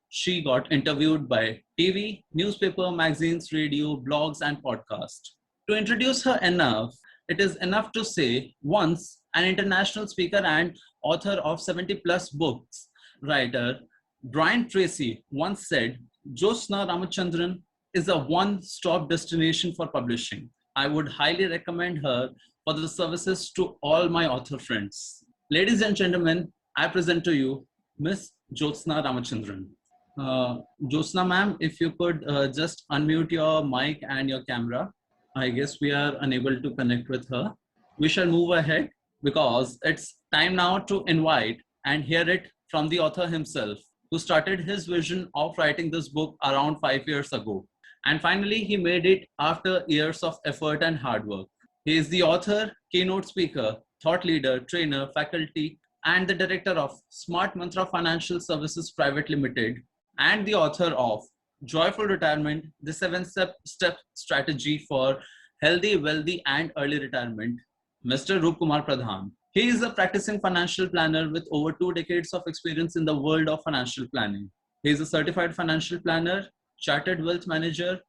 She got interviewed by TV, newspaper, magazines, radio, blogs, and podcasts. To introduce her enough, it is enough to say once an international speaker and author of 70 plus books, writer Brian Tracy once said, Jyotsna Ramachandran is a one-stop destination for publishing. I would highly recommend her for the services to all my author friends. Ladies and gentlemen, I present to you Miss Jyotsna Ramachandran. Jyotsna ma'am, if you could just unmute your mic and your camera. I guess we are unable to connect with her. We shall move ahead because it's time now to invite and hear it from the author himself, who started his vision of writing this book around 5 years ago. And finally, he made it after years of effort and hard work. He is the author, keynote speaker, thought leader, trainer, faculty, and the director of Smart Mantra Financial Services Private Limited, and the author of Joyful Retirement, the 7-step strategy for healthy, wealthy, and early retirement, Mr. Rupakumar Pradhan. He is a practicing financial planner with over 2 decades of experience in the world of financial planning. He is a certified financial planner, chartered wealth manager,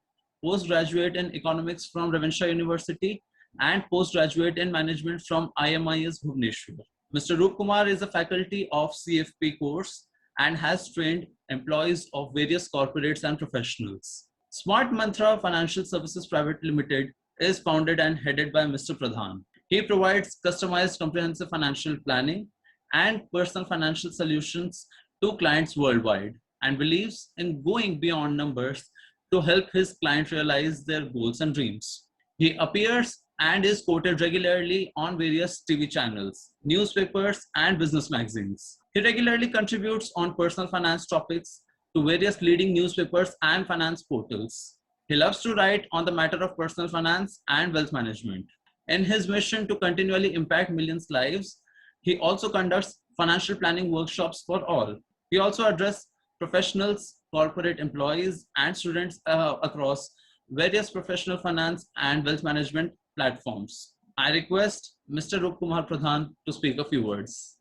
postgraduate in economics from Ravinshaw University, and postgraduate in management from IMIS Bhubaneswar. Mr. Rupakumar is a faculty of CFP course and has trained employees of various corporates and professionals. Smart Mantra Financial Services Private Limited is founded and headed by Mr. Pradhan. He provides customized comprehensive financial planning and personal financial solutions to clients worldwide and believes in going beyond numbers to help his clients realize their goals and dreams. He appears and is quoted regularly on various TV channels, newspapers, and business magazines. He regularly contributes on personal finance topics to various leading newspapers and finance portals. He loves to write on the matter of personal finance and wealth management. In his mission to continually impact millions' lives, he also conducts financial planning workshops for all. He also addresses professionals, corporate employees, and students across various professional finance and wealth management platforms. I request Mr. Rupakumar Pradhan to speak a few words.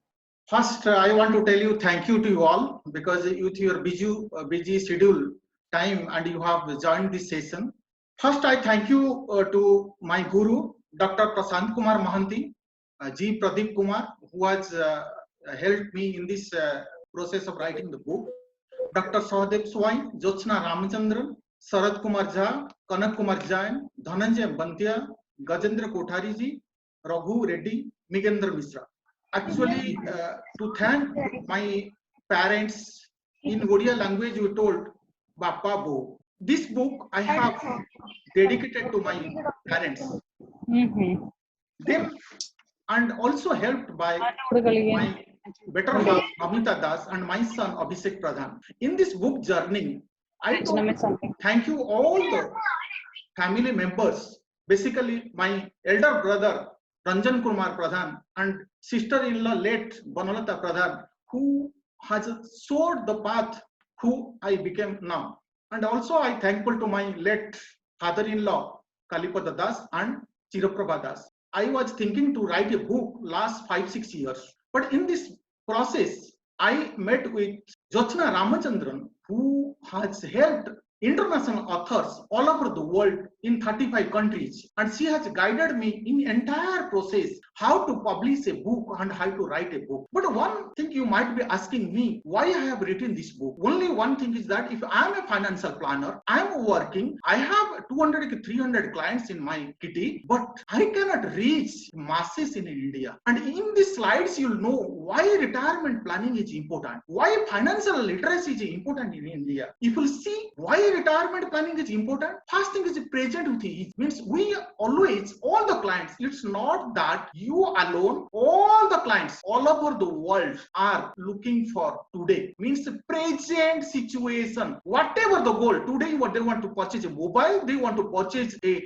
First, I want to tell you thank you to you all because with your busy schedule time and you have joined this session. First, I thank you to my guru, Dr. Prasant Kumar Mohanty, G. Pradeep Kumar, who has helped me in this process of writing the book. Dr. SAHADEV SWAIN, Jyotsna Ramachandran, Sarad Kumar Jha, Kanak Kumar Jain, Dhananjay Bantia, Gajendra Kothari ji, Raghu Reddy, Migendra Misra. Actually, to thank my parents in Odia language, you told Bappa Bo. This book I have dedicated to my parents. Them and also helped by my better half Amita Das and my son Abhishek Pradhan. In this book journey, I thank you all the family members, basically my elder brother Ranjan Kumar Pradhan and sister-in-law late Banalata Pradhan, who has showed the path who I became now. And also I thankful to my late father-in-law Kalipada Das and Chiraprabha Das. I was thinking to write a book last 5-6 years, but in this process I met with Jyotsna Ramachandran, who has helped international authors all over the world in 35 countries, and she has guided me in entire process how to publish a book and how to write a book. But one thing you might be asking me, why I have written this book? Only one thing is that if I am a financial planner, I am working, I have 200 to 300 clients in my kitty, but I cannot reach masses in India. And in these slides you'll know why retirement planning is important, why financial literacy is important in India. If you see why retirement planning is important, first thing is present with ease. Means we always, all the clients, it's not that you alone, all the clients all over the world are looking for today. Means the present situation, whatever the goal, today what they want to purchase a mobile, they want to purchase a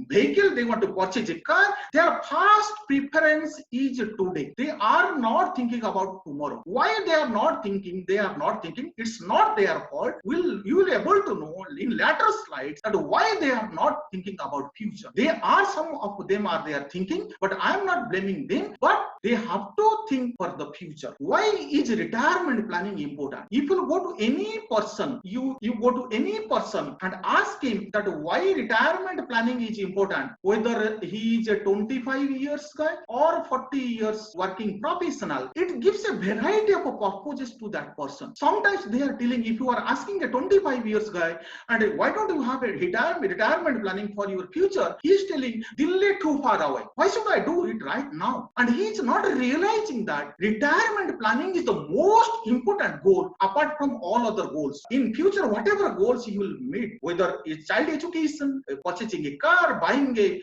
vehicle, they want to purchase a car, their first preference is today. They are not thinking about tomorrow. Why they are not thinking? They are not thinking. It's not their fault. You will able to know in later slides that why they are not thinking about future. They are, some of them are they are thinking, but I am not blaming them, but they have to think for the future. Why is retirement planning important? If you go to any person, you go to any person and ask him that why retirement planning is important, whether he is a 25 years guy or 40 years working professional, it gives a variety of purposes to that person. Sometimes they are telling, if you are asking a 25 years guy and why don't you have a retirement planning for your future, he is telling Delhi too far away, why should I do it right now? And he is not realizing that retirement planning is the most important goal apart from all other goals. In future, whatever goals you will meet, whether it's child education, purchasing a car, buying a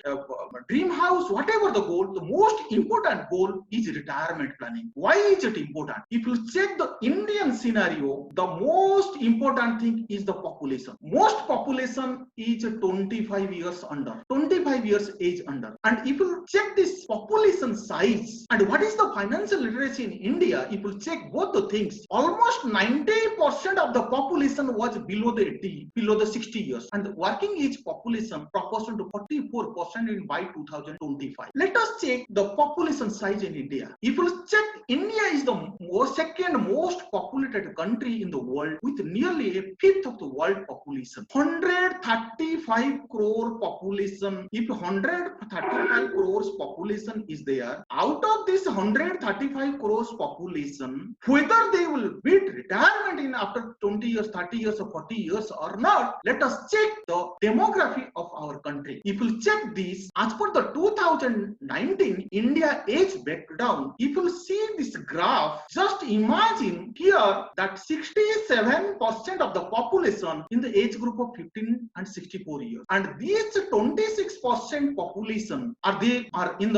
dream house, whatever the goal, the most important goal is retirement planning. Why is it important? If you check the Indian scenario, the most important thing is the population. Most population is 25 years under, 25 years age under. And if you check this population size and
And what is the financial literacy in India? If you check both the things, almost 90% of the population was below the 60 years, and the working age population proportion to 44% in by 2025. Let us check the population size in India. If you check, India is the second most populated country in the world with nearly a fifth of the world population. 135 crore population. If 135 crores population is there, out of this 135 crores population, whether they will beat retirement in after 20 years, 30 years or 40 years or not, let us check the demography of our country. If you check this, as per the 2019 India age breakdown, if you see this graph, just imagine here that 67% of the population in the age group of 15 and 64 years, and these 26% population are in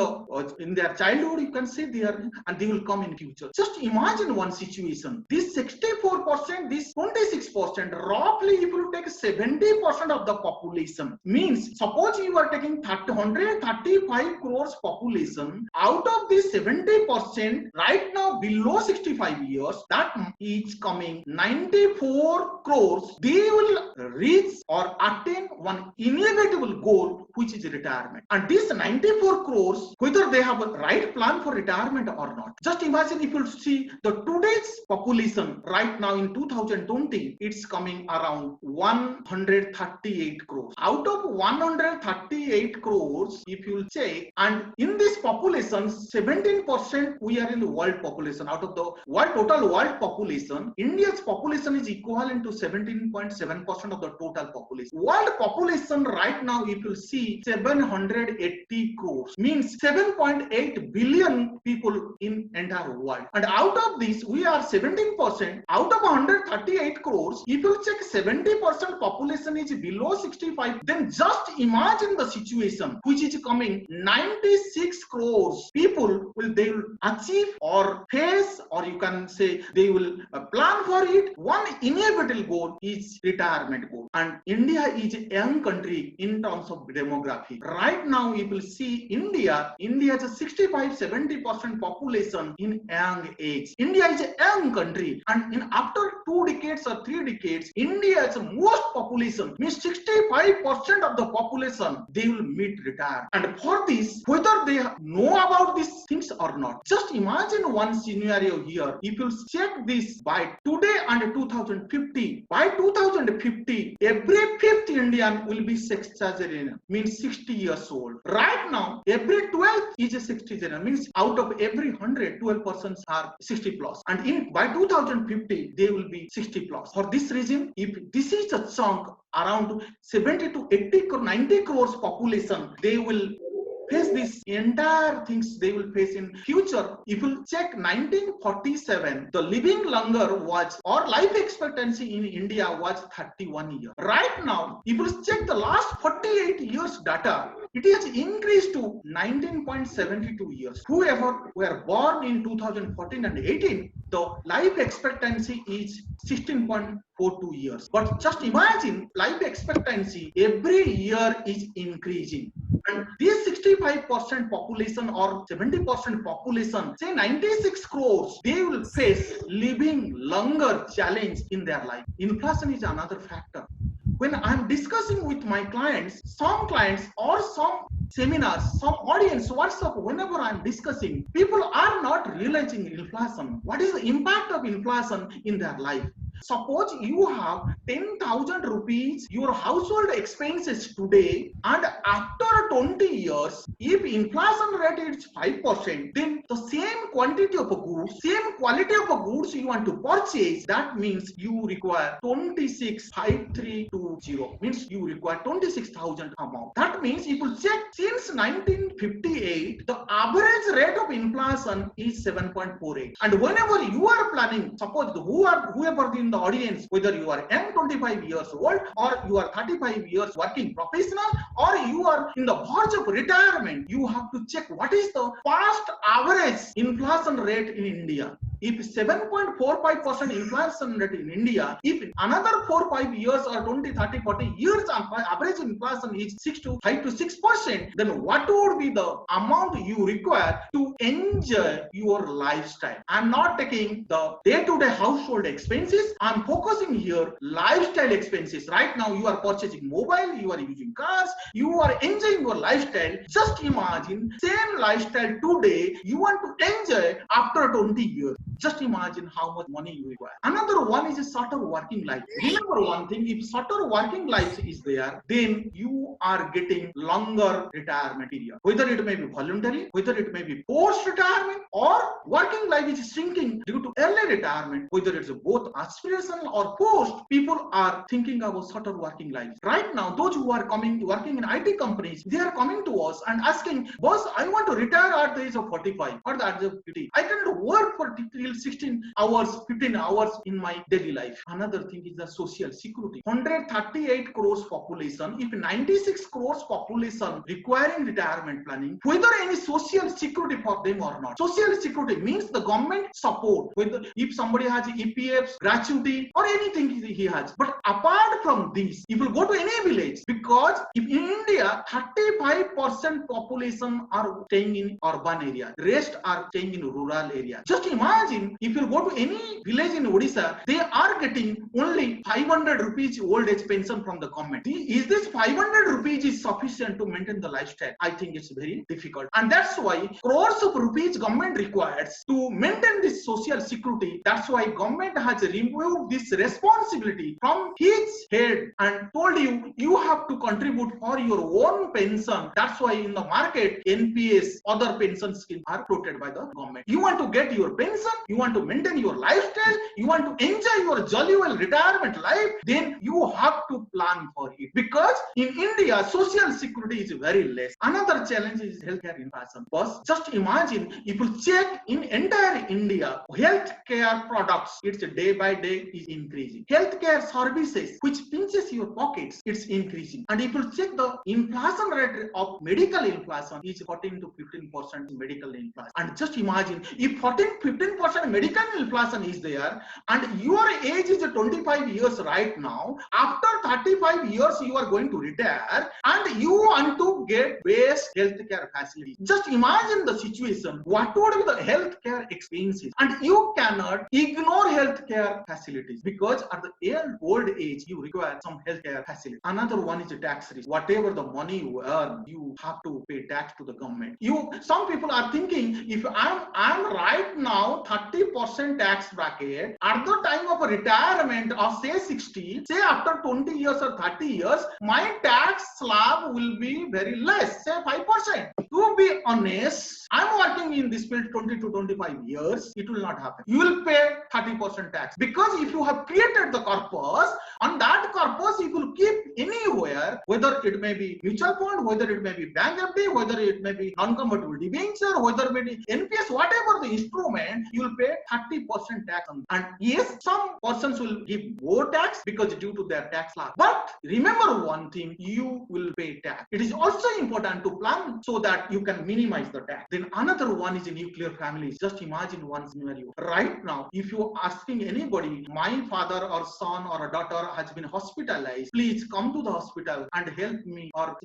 their childhood, you can say they are, and they will come in future. Just imagine one situation. This 64%, this 26%, roughly if you take 70% of the population, means suppose you are taking 135 crores population, out of this 70% right now below 65 years, that is coming 94 crores. They will reach or attain one inevitable goal, which is retirement. And this 94 crores, whether they have a right plan for retirement or not. Just imagine if you see the today's population right now in 2020, it's coming around 138 crores. Out of 138 crores, if you check, and in this population, 17% we are in the world population. Out of the total world population, India's population is equivalent to 17.7% of the total population. World population right now, if you see, 780 crores, means 7.8 billion people in entire world. And out of this, we are 17%. Out of 138 crores, if you check 70% population is below 65, then just imagine the situation which is coming. 96 crores people they will achieve or face, or you can say they will plan for it. One inevitable goal is retirement goal. And India is a young country in terms of demography. Right now, you will see India has a 65-70% population in young age. India is a young country, and in after 2 decades or 3 decades, India's most population, means 65% of the population, they will meet retire. And for this, whether they know about these things or not, just imagine one scenario here. If you check this by today and 2050, by 2050, every fifth Indian will be sexagenarian, means 60 years old. Right now, every 12th is a 60-genarian, means out of every 100, 12 persons are 60 plus. And by 2050, they will be 60 plus. For this reason, if this is a chunk around 70 to 80 or 90 crores population, they will face these entire things they will face in future. If you check 1947, the living longer was, or life expectancy in India was 31 years. Right now, if you check the last 48 years data, it has increased to 19.72 years. Whoever were born in 2014 and 18, the life expectancy is 16.42 years. But just imagine, life expectancy every year is increasing. And this 65% population or 70% population, say 96 crores, they will face living longer challenge in their life. Inflation is another factor. When I'm discussing with my clients, some clients or some seminars, some audience, WhatsApp, whenever I'm discussing, people are not realizing inflation. What is the impact of inflation in their life? Suppose you have 10,000 rupees, your household expenses today, and after 20 years, if inflation rate is 5%, then the same quantity of goods, same quality of goods you want to purchase, that means you require 26,5320, means you require 26,000 amount. That means if you check since 1958, the average rate of inflation is 7.48. And whenever you are planning, suppose whoever in the audience, whether you are young 25 years old or you are 35 years working professional or you are in the verge of retirement, you have to check what is the past average inflation rate in India. If 7.45% inflation rate in India, if another 4-5 years or 20, 30, 40 years average inflation is 5 to 6%, then what would be the amount you require to enjoy your lifestyle? I'm not taking the day-to-day household expenses. I'm focusing here lifestyle expenses. Right now you are purchasing mobile, you are using cars, you are enjoying your lifestyle. Just imagine same lifestyle today you want to enjoy after 20 years. Just imagine how much money you require. Another one is a shorter working life. Remember one thing, if shorter working life is there, then you are getting longer retirement period. Whether it may be voluntary, whether it may be post-retirement, or working life is shrinking due to early retirement, whether it's both aspirational or post, people are thinking about shorter working life. Right now, those who are working in IT companies, they are coming to us and asking, boss, I want to retire at the age of 45 or the age of 50. I can work for 16 hours, 15 hours in my daily life. Another thing is the social security. 138 crores population, if 96 crores population requiring retirement planning, whether any social security for them or not. Social security means the government support, whether if somebody has EPFs, gratuity or anything he has. But apart from this, if you go to any village, because if in India 35% population are staying in urban area, rest are staying in rural area. Just imagine if you go to any village in Odisha, they are getting only 500 rupees old age pension from the government. Is this 500 rupees is sufficient to maintain the lifestyle? I think it's very difficult, and that's why crores of rupees government requires to maintain this social security. That's why government has removed this responsibility from his head and told you have to contribute for your own pension. That's why in the market NPS, other pension schemes are floated by the government. You want to get your pension, you want to maintain your lifestyle, you want to enjoy your jolly well retirement life, then you have to plan for it, because in India social security is very less. Another challenge is healthcare inflation. But just imagine if you check in entire India, healthcare products, it's day by day is increasing. Healthcare services which pinches your pockets, it's increasing. And if you check the inflation rate of medical inflation is 14 to 15% medical inflation. And just imagine if 14-15% medical inflation is there and your age is 25 years right now, after 35 years you are going to retire and you want to get best healthcare facilities. Just imagine the situation, what would be the healthcare expenses, and you cannot ignore healthcare facilities because at the old age you require some healthcare facility. Another one is the tax risk. Whatever the money you earn, you have to pay tax to the government. Some people are thinking, if I'm right now 30% tax bracket, at the time of a retirement of say 60, say after 20 years or 30 years, my tax slab will be very less, say 5%. To be honest, I'm working in this field 20 to 25 years, it will not happen. You will pay 30% tax, because if you have created the corpus, on that corpus you will keep anywhere, whether it may be mutual fund, whether it may be bank FD, whether it may be non-convertible debenture, whether it may be NPS, whatever the instrument, you will pay 30% tax on. And yes, some persons will give more tax because due to their tax law. But remember one thing, you will pay tax. It is also important to plan so that you can minimize the tax. Then another one is a nuclear families. Just imagine one scenario. Right now, if you are asking anybody, my father or son or a daughter has been hospitalized, please come to the hospital and help me or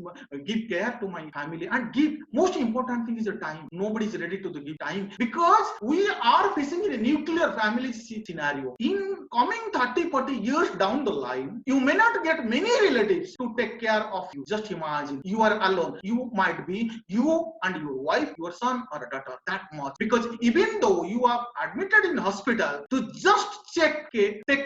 give care to my family and give. Most important thing is the time. Nobody is ready to give time because we are facing a nuclear family scenario. In coming 30-40 years down the line, you may not get many relatives to take care of you. Just imagine you are alone. You might be you and your wife, your son or a daughter, that much. Because even though you are admitted in hospital to just take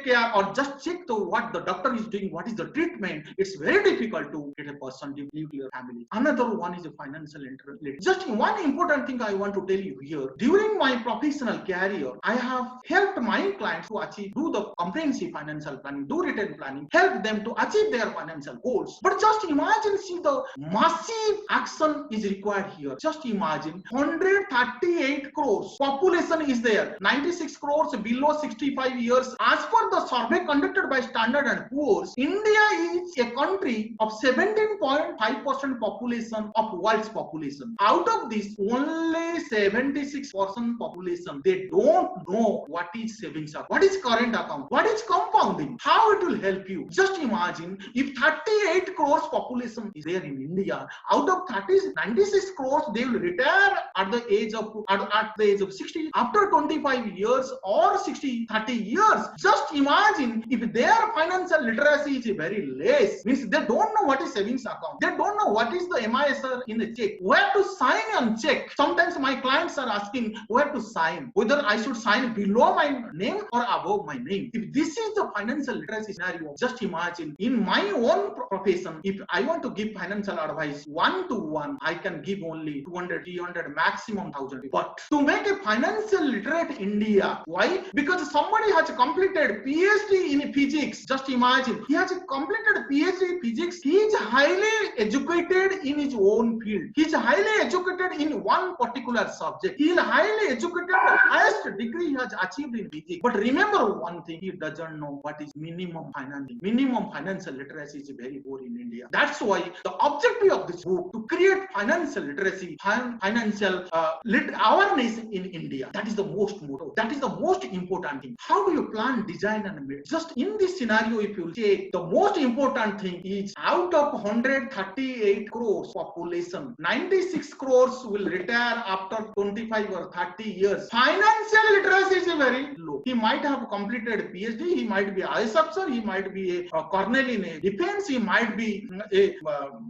care or just check what the doctor is doing, what is the treatment, it's very difficult to get a person in nuclear family. Another one is a financial interest. Just one important thing I want to tell you here. During my professional career, I have helped my clients to do the comprehensive financial planning, do written planning, help them to achieve their financial goals. But just imagine, see the massive action is required here. Just imagine 138 crores population is there. 96 crores below 65 years. As per the survey conducted by Standard and Poor's, India is a country of 17.5% population of world's population. Out of this, only 76% population, they don't know what is savings account, what is current account, what is compounding, how it will help you. Just imagine if 38 crores population is there in India, out of 96 crores, they will retire at the age of 60 after 25 years or 30 years. Just imagine if their financial literacy is very less, means they don't know what is savings account, they don't know what is the MISR in the check, where to sign on check. Sometimes my clients are asking where to sign, whether I should sign below my name or above my name. If this is the financial literacy scenario, just imagine in my own profession, if I want to give financial advice one-to-one, I can give only 200, 300, maximum 1000. But to make a financial literate India, why? Because somebody has completed PhD in physics. Just imagine, he has completed PhD in physics. He is highly educated in his own field. He is highly educated in one particular subject. He is highly educated, the highest degree he has achieved in physics. But remember one thing, he doesn't know what is minimum financing. Minimum financial literacy is very poor in India. That's why the objective of this book to create financial literacy, financial awareness in India. That is the most motto. That is the most important thing. How do you plan, design, and build? Just in this scenario, if you take the most important thing is out of 138 crores population, 96 crores will retire after 25 or 30 years. Financial literacy is very low. He might have completed PhD, he might be IS officer, he might be a colonel in a defense, he might be a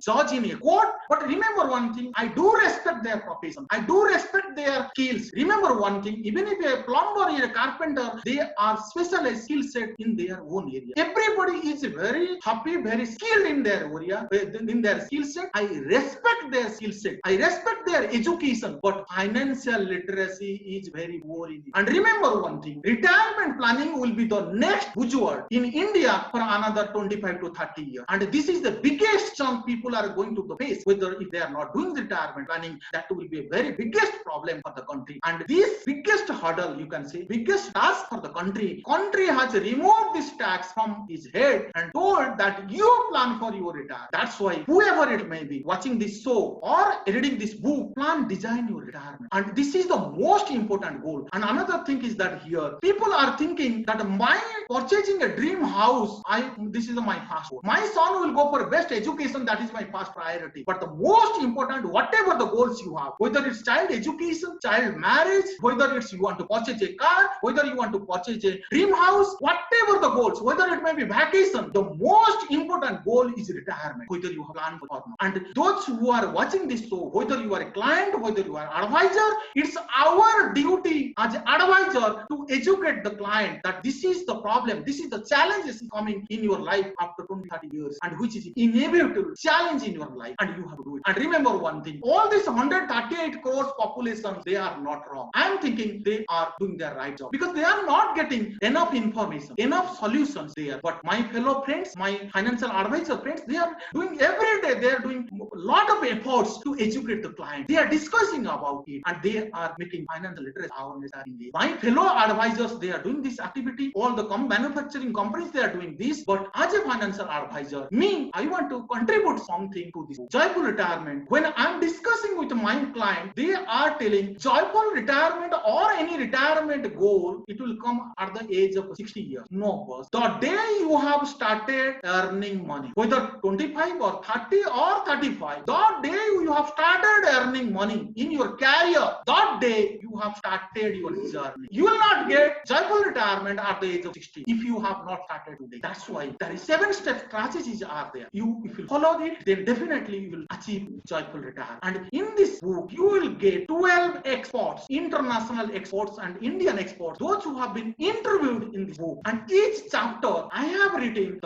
judge in a court. But remember one thing, I do respect their profession. I do respect their skills. Remember one thing, even if a plumber or a carpenter, they are specialized skill set in their own area. Everybody is very happy, very skilled in their area, in their skill set. I respect their skill set. I respect their education. But financial literacy is very poor in it. And remember one thing, retirement planning will be the next buzzword in India for another 25 to 30 years. And this is the biggest chunk people are going to face, whether if they are not doing retirement planning, that will be a very biggest problem for the country. And this biggest hurdle, you can say, biggest task for the country has removed this tax from his head and told that you plan for your retirement. That's why whoever it may be watching this show or reading this book, plan, design your retirement. And this is the most important goal. And another thing is that here, people are thinking that my purchasing a dream house, this is my first goal. My son will go for best education, that is my first priority. But the most important, whatever the goals you have, whether it's child education, child marriage, whether it's you want to purchase a car, whether you want to purchase a dream house, whatever the goals, whether it may be vacation, the most important goal is retirement, whether you have planned for or not. And those who are watching this show, whether you are a client, whether you are an advisor, it's our duty as an advisor to educate the client that this is the problem, this is the challenges coming in your life after 20-30 years, and which is inevitable challenge in your life, and you have to do it. And remember one thing, all these 138 crores population, they are not wrong. I am thinking they are doing their right job because they are not getting enough information, enough solutions there. But my fellow friends, my financial advisor friends, they are doing every day, they are doing a lot of efforts to educate the client. They are discussing about it and they are making financial literacy awareness. My fellow advisors, they are doing this activity. All the manufacturing companies, they are doing this. But as a financial advisor, me, I want to contribute something to this joyful retirement. When I am discussing with my client, they are telling joyful retirement or any retirement goal, it will come at the age of 60 years. No, boss. The day you have started earning money, whether 25 or 30 or 35, the day you have started earning money in your career, that day you have started your journey. You will not get joyful retirement at the age of 60 if you have not started today. That's why there is 7-step strategies are there. If you follow it, then definitely you will achieve joyful retirement. And in this book, you will get 12 experts, international experts and Indian experts, those who have been interviewed in this book. And each chapter I have written,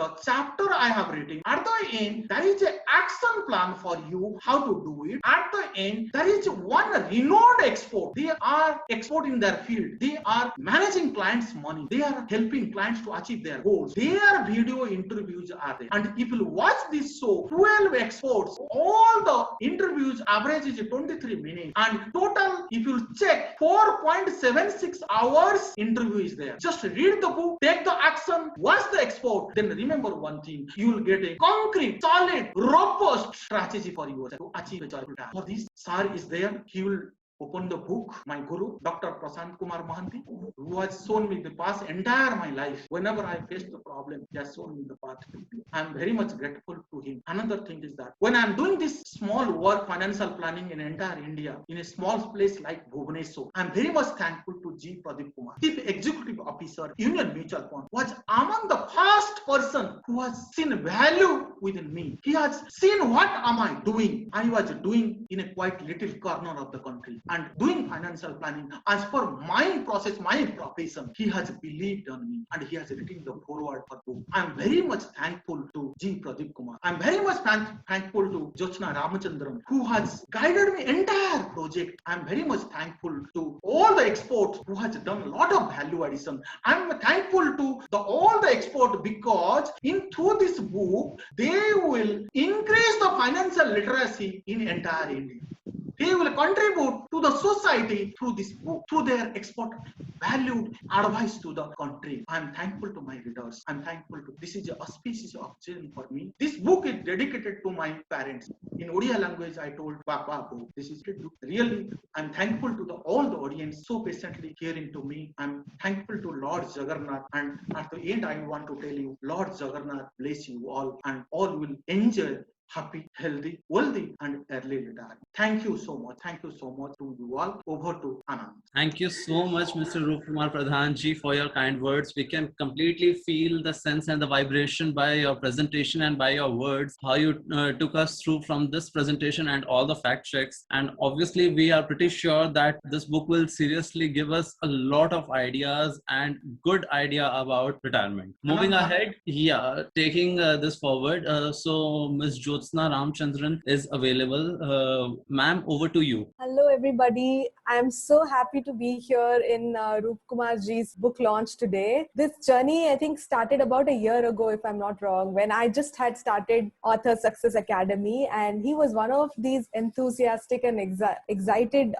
at the end, there is an action plan for you how to do it. At the end, there is one renowned expert. They are expert in their field. They are managing clients' money. They are helping clients to achieve their goals. Their video interviews are there. And if you watch this show, 12 experts, all the interviews average is 23 minutes. And total, if you check, 4.76 hours interview is there. Just read the book, take the action, watch the export. Then remember one thing, you will get a concrete, solid, robust strategy for you to achieve a joyful task. For this, sir is there. He will open the book, my guru, Dr. Kumar Mohanty, who has shown me the past entire my life. Whenever I face the problem, he has shown me the path. I am very much grateful to him. Another thing is that when I am doing this small work, financial planning in entire India, in a small place like Bhubaneswar, I am very much thankful to G. Pradeep Kumar, Chief Executive Officer, Union Mutual Fund, was among the first person who has seen value within me. He has seen what am I doing. I was doing in a quite little corner of the country and doing financial planning as per my process, my profession. He has believed on me and he has written the forward for book. I am very much thankful to G. Pradeep Kumar. I am very much thankful to Jyotsna Ramachandran, who has guided me entire project. I am very much thankful to all the experts who has done a lot of value addition. I am thankful to all the experts because through this book, they will increase the financial literacy in entire India. They will contribute to the society through this book, through their expert valued advice to the country. I am thankful to my readers. I am thankful to this is a auspicious occasion for me. This book is dedicated to my parents. In Odia language, I told Papa, this is really. I am thankful to all the audience so patiently hearing to me. I am thankful to Lord Jagannatha, and at the end, I want to tell you, Lord Jagannatha bless you all, and all will enjoy happy, healthy, wealthy, and early retirement. Thank you so much. Thank you so much to you all. Over to Anand.
Thank you so much, Mr. Rupakumar Pradhan ji, for your kind words. We can completely feel the sense and the vibration by your presentation and by your words, how you took us through from this presentation and all the fact checks. And obviously, we are pretty sure that this book will seriously give us a lot of ideas and good idea about retirement. Moving ahead, taking this forward. So, Ms. Jyotsna Ramachandran is available. Ma'am, over to you.
Hello, everybody. I'm so happy to be here in Rupakumar ji's book launch today. This journey, I think, started about a year ago, if I'm not wrong, when I just had started Author Success Academy, and he was one of these enthusiastic and excited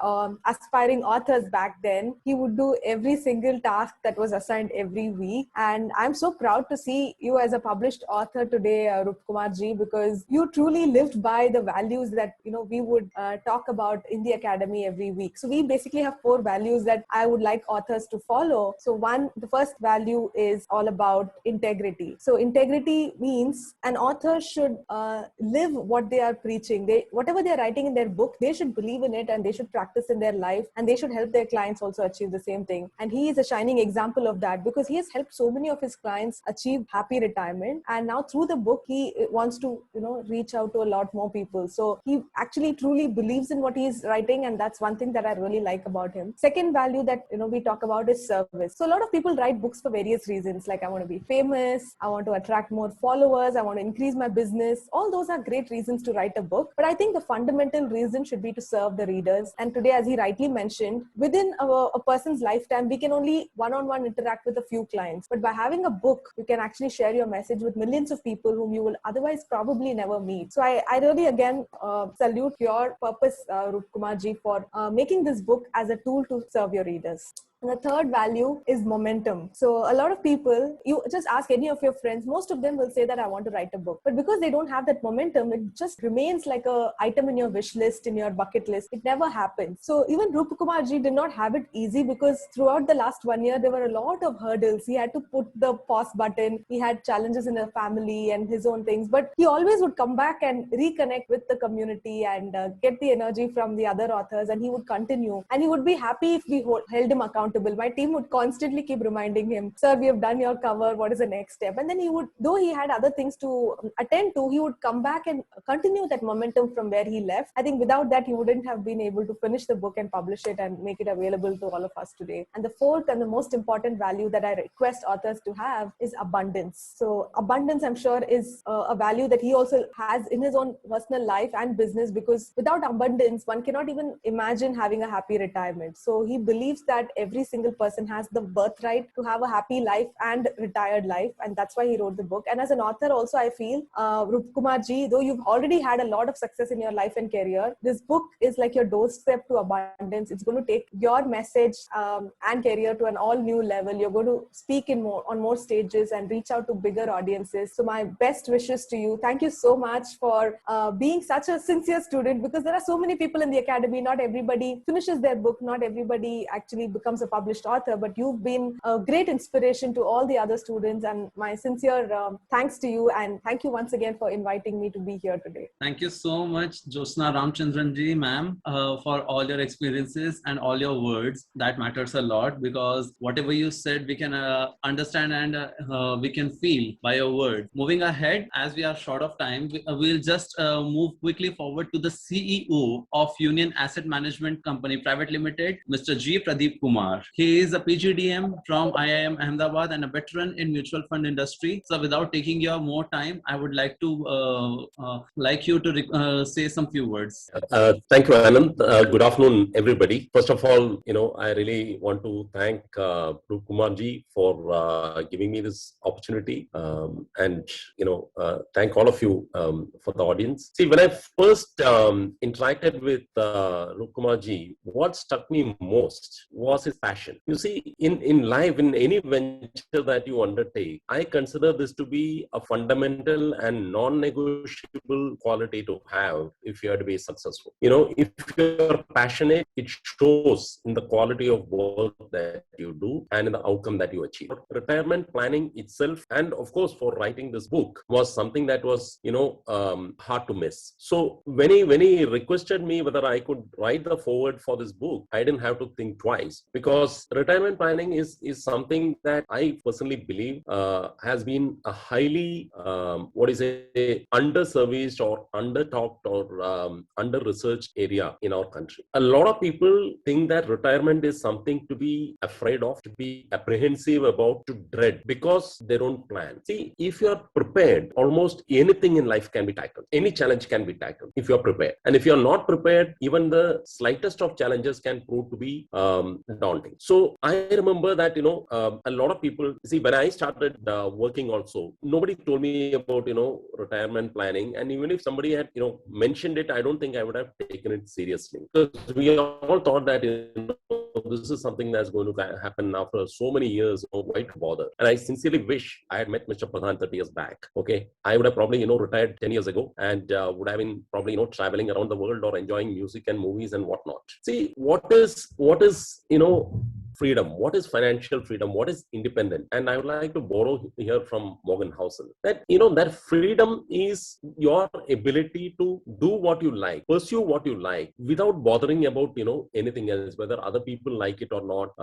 aspiring authors back then. He would do every single task that was assigned every week, and I'm so proud to see you as a published author today, Rupakumar ji, because you truly lived by the values that we would talk about in the academy every week. So we basically have 4 values that I would like authors to follow. So the first value is all about integrity. So integrity means an author should live what they are preaching. Whatever they're writing in their book, they should believe in it and they should practice in their life, and they should help their clients also achieve the same thing. And he is a shining example of that because he has helped so many of his clients achieve happy retirement. And now through the book, he wants to reach out to a lot more people. So he actually truly believes in what he's writing, and that's one thing that I really like about him. Second value that we talk about is service. So a lot of people write books for various reasons, like I want to be famous, I want to attract more followers, I want to increase my business. All those are great reasons to write a book, but I think the fundamental reason should be to serve the readers. And today, as he rightly mentioned, within a person's lifetime, we can only one-on-one interact with a few clients, but by having a book, you can actually share your message with millions of people whom you will otherwise probably never meet. So I really again salute your purpose, Rupakumar ji, for making this book as a tool to serve your readers. And the third value is momentum. So a lot of people, you just ask any of your friends, most of them will say that I want to write a book. But because they don't have that momentum, it just remains like an item in your wish list, in your bucket list. It never happens. So even Rupakumar ji did not have it easy because throughout the last 1 year, there were a lot of hurdles. He had to put the pause button. He had challenges in the family and his own things. But he always would come back and reconnect with the community and get the energy from the other authors, and he would continue. And he would be happy if we held him accountable. My team would constantly keep reminding him, sir, we have done your cover, what is the next step? And then he would, though he had other things to attend to, he would come back and continue that momentum from where he left. I think without that, he wouldn't have been able to finish the book and publish it and make it available to all of us today. And the fourth and the most important value that I request authors to have is abundance. So abundance, I'm sure, is a value that he also has in his own personal life and business, because without abundance, one cannot even imagine having a happy retirement. So he believes that every every single person has the birthright to have a happy life and retired life, and that's why he wrote the book. And as an author also, I feel, Rupakumar ji, though you've already had a lot of success in your life and career, this book is like your doorstep to abundance. It's going to take your message and career to an all new level. You're going to speak on more stages and reach out to bigger audiences. So my best wishes to you. Thank you so much for being such a sincere student, because there are so many people in the academy. Not everybody finishes their book. Not everybody actually becomes a published author, but you've been a great inspiration to all the other students, and my sincere thanks to you, and thank you once again for inviting me to be here today.
Thank you so much, Josna Ramchandran ji, ma'am, for all your experiences and all your words. That matters a lot, because whatever you said, we can understand and we can feel by your words. Moving ahead, as we are short of time, we'll just move quickly forward to the CEO of Union Asset Management Company Private Limited, Mr. G. Pradeep Kumar. He is a PGDM from IIM Ahmedabad and a veteran in mutual fund industry. So without taking your more time, I would like to you to say some few words.
Thank you, Anand. Good afternoon, everybody. First of all, I really want to thank Rupakumar ji for giving me this opportunity, and thank all of you for the audience. See, when I first interacted with Rupakumar ji, what struck me most was his passion. You see, in life, in any venture that you undertake, I consider this to be a fundamental and non-negotiable quality to have if you are to be successful. If you're passionate, it shows in the quality of work that you do and in the outcome that you achieve. Retirement planning itself, and of course for writing this book, was something that was hard to miss. So when he requested me whether I could write the foreword for this book, I didn't have to think twice, because retirement planning is something that I personally believe has been a highly underserviced or under-talked or under-researched area in our country. A lot of people think that retirement is something to be afraid of, to be apprehensive about, to dread, because they don't plan. See, if you're prepared, almost anything in life can be tackled. Any challenge can be tackled if you're prepared. And if you're not prepared, even the slightest of challenges can prove to be daunting. So I remember that, a lot of people, see, when I started working also, nobody told me about, retirement planning. And even if somebody had, mentioned it, I don't think I would have taken it seriously, because we all thought that, this is something that's going to happen after so many years. Why to bother? And I sincerely wish I had met Mr. Pradhan 30 years back. Okay, I would have probably, retired 10 years ago, and would have been probably, traveling around the world or enjoying music and movies and whatnot. See, what is freedom? What is financial freedom? What is independent? And I would like to borrow here from Morgan Housel that, that freedom is your ability to do what you like, pursue what you like, without bothering about, anything else, whether other people like it or not,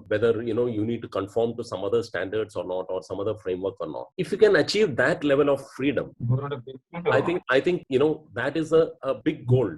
whether, you need to conform to some other standards or not, or some other framework or not. If you can achieve that level of freedom, I think, that is a big goal.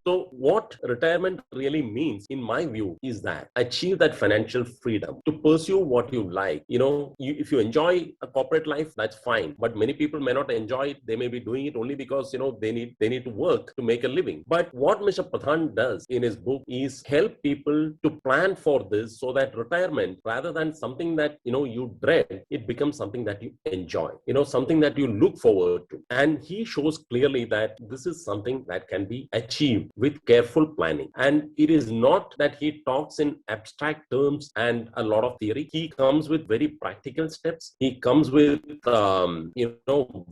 So what retirement really means, in my view, is that achieve that financial freedom to pursue what you like. If you enjoy a corporate life, that's fine. But many people may not enjoy it. They may be doing it only because, they need to work to make a living. But what Mr. Pradhan does in his book is help people to plan for this, so that retirement, rather than something that, you dread, it becomes something that you enjoy, something that you look forward to. And he shows clearly that this is something that can be achieved with careful planning. And it is not that he talks in abstract terms and a lot of theory. He comes with very practical steps. He comes with,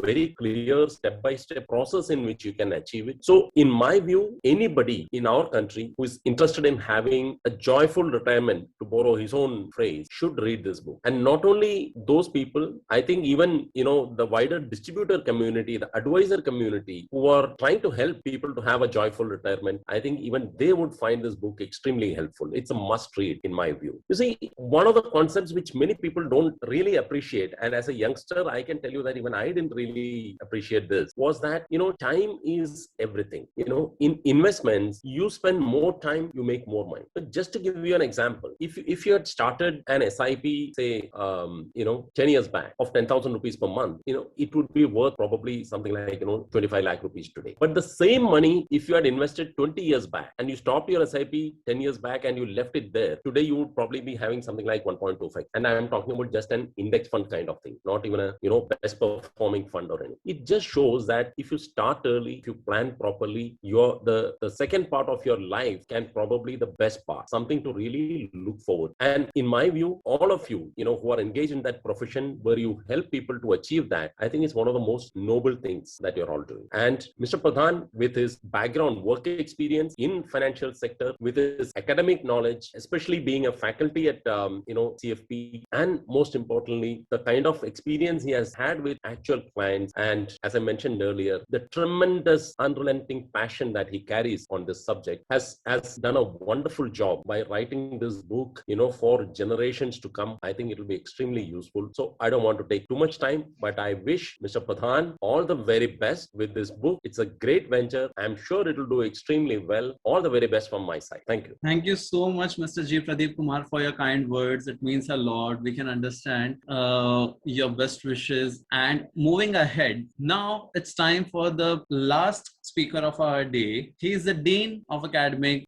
very clear step-by-step process in which you can achieve it. So in my view, anybody in our country who is interested in having a joyful retirement, to borrow his own phrase, should read this book. And not only those people, I think even, the wider distributor community, the advisor community, who are trying to help people to have a joyful retirement, I think even they would find this book extremely helpful. It's a must read, in my view. You see, one of the concepts which many people don't really appreciate, and as a youngster, I can tell you that even I didn't really appreciate this, was that, time is everything. In investments, you spend more time, you make more money. But just to give you an example, if you had started an SIP, say, 10 years back, of 10,000 rupees per month, it would be worth probably something like, 25 lakh rupees today. But the same money, if you had invested 20 years back and you stopped your SIP 10 years back and you left it there, there, today you would probably be having something like 1.25. And I'm talking about just an index fund kind of thing, not even a, best performing fund or anything. It just shows that if you start early, if you plan properly, the second part of your life can probably the best part, something to really look forward. And in my view, all of you, who are engaged in that profession where you help people to achieve that, I think it's one of the most noble things that you're all doing. And Mr. Pradhan, with his background work experience in financial sector, with his academic knowledge, especially being a faculty at CFP, and most importantly, the kind of experience he has had with actual clients, and as I mentioned earlier, the tremendous unrelenting passion that he carries on this subject has done a wonderful job by writing this book, for generations to come. I think it will be extremely useful. So I don't want to take too much time, but I wish Mr. Pradhan all the very best with this book. It's a great venture. I'm sure it will do extremely well. All the very best from my side. Thank you.
Thank you so much, Mr. G. Pradeep Kumar, for your kind words. It means a lot. We can understand your best wishes. And moving ahead, now it's time for the last speaker of our day. He is the Dean of Academic,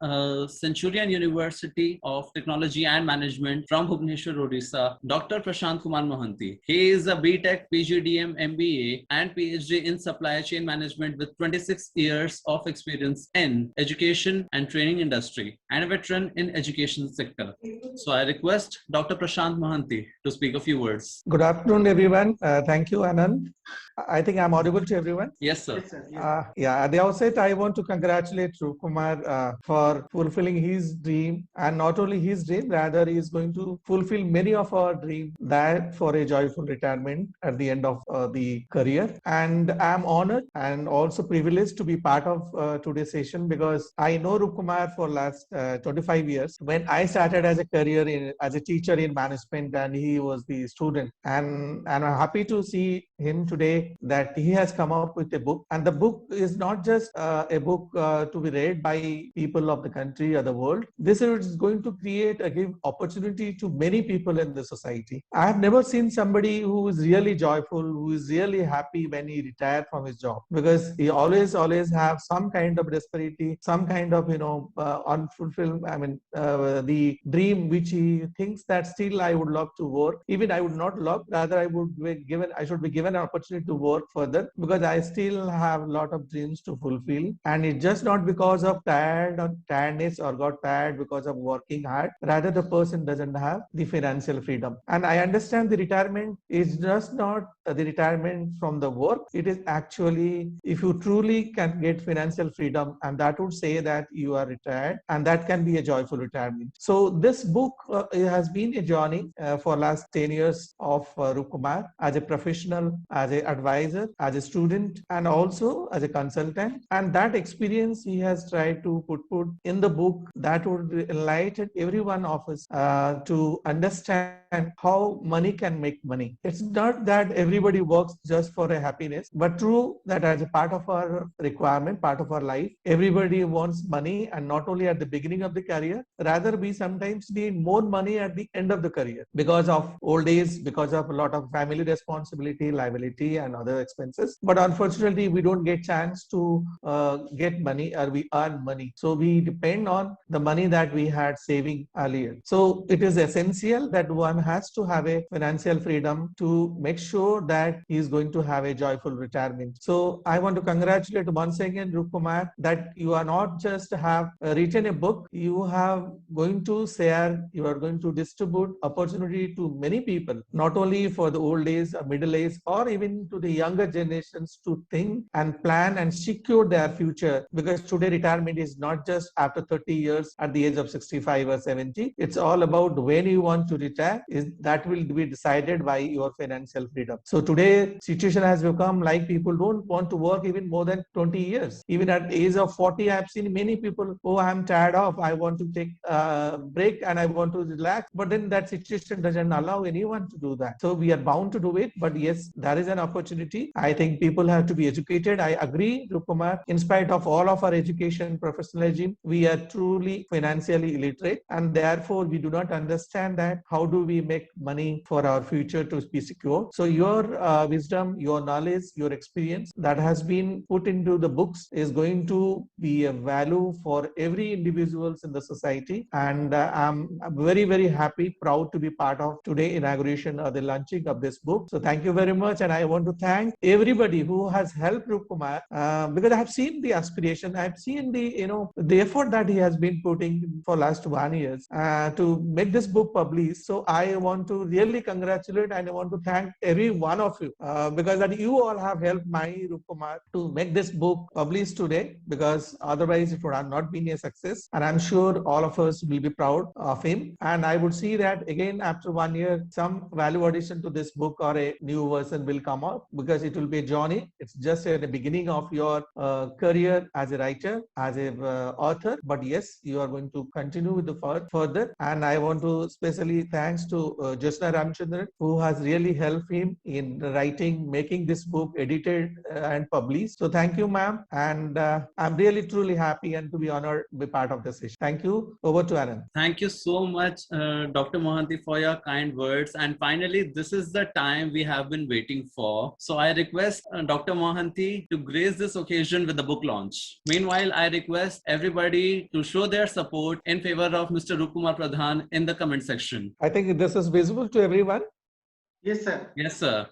Centurion University of Technology and Management from Bhubaneswar, Odisha, Dr. Prasant Kumar Mohanty. He is a BTech, PGDM, MBA, and PhD in Supply Chain Management with 26 years of experience in education and training industry, and a veteran in education sector. So I request Dr. Prasant Mohanty to speak a few words.
Good afternoon, everyone. Thank you, Anand. I think I'm audible to everyone.
Yes, sir.
Yes, sir. Yes.
Yeah, at the outset, I want to congratulate Rupakumar for fulfilling his dream, and not only his dream, rather he is going to fulfill many of our dreams, that for a joyful retirement at the end of the career. And I'm honored and also privileged to be part of today's session, because I know Rupakumar for last 25 years. When I started as a career as a teacher in management, and he was the student, and I'm happy to see him today that he has come up with a book, and the book is not just a book to be read by people of the country or the world. This is going to give opportunity to many people in the society. I have never seen somebody who is really joyful, who is really happy when he retired from his job, because he always have some kind of desperate, some kind of unfulfilled, the dream which he thinks that still I would love to work. Even I would not love, rather I should be given an opportunity to work further, because I still have a lot of dreams to fulfill. And it's just not because of tiredness or got tired because of working hard. Rather, the person doesn't have the financial freedom. And I understand the retirement is just not the retirement from the work. It is actually, if you truly can get financial freedom, and that would say that you are retired, and that can be a joyful retirement. So this book has been a journey for last 10 years of Rupakumar as a professional, as an advisor, as a student, and also as a consultant. And that experience he has tried to put in the book, that would enlighten every one of us to understand how money can make money. It's not that everybody works just for a happiness, but true that as a part of our requirement, part of our life, everybody wants money, and not only at the beginning of the career, rather we sometimes need more money at the end of the career because of old age, because of a lot of family responsibility, liability, and other expenses. But unfortunately, we don't get chance to get money, or we earn money. So we depend on the money that we had saving earlier. So it is essential that one has to have a financial freedom to make sure that he is going to have a joyful retirement. So I want to congratulate once again Rupakumar that you are not just have written a book, you have going to share, you are going to distribute opportunity to many people, not only for the old age, middle age, or even to the younger generations to think and plan and secure their future. Because today retirement is not just after 30 years at the age of 65 or 70. It's all about when you want to retire. That will be decided by your financial freedom. So today situation has become like people don't want to work even more than 20 years. Even at the age of 40, I've seen many people, oh, I'm tired of, I want to take a break and I want to relax. But then that situation doesn't allow anyone to do that. So we are bound to do it. But yes, there is an opportunity opportunity. I think people have to be educated. I agree, Rupakumar. In spite of all of our education professionalism, we are truly financially illiterate, and therefore we do not understand that how do we make money for our future to be secure. So your wisdom, your knowledge, your experience that has been put into the books is going to be a value for every individuals in the society. And I'm very, very happy, proud to be part of today inauguration or the launching of this book. So thank you very much. And I want to thank everybody who has helped Rupakumar because I have seen the aspiration. I've seen the effort that he has been putting for last 1 year to make this book published. So I want to really congratulate and I want to thank every one of you because that you all have helped my Rupakumar to make this book published today, because otherwise it would have not been a success. And I'm sure all of us will be proud of him. And I would see that again after 1 year, some value addition to this book or a new version will come up, because it will be a journey. It's just at the beginning of your career as a writer, as a author. But yes, you are going to continue with the further. And I want to especially thanks to Jyotsna Ramchandran, who has really helped him in writing, making this book edited and published. So thank you, ma'am. And I'm really truly happy and to be honored to be part of this session. Thank you. Over to Anand.
Thank you so much, Dr. Mohanty, for your kind words. And finally, this is the time we have been waiting for. So I request Dr. Mohanty to grace this occasion with the book launch. Meanwhile, I request everybody to show their support in favor of Mr. Rupakumar Pradhan in the comment section.
I think this is visible to everyone.
Yes, sir.
Yes, sir.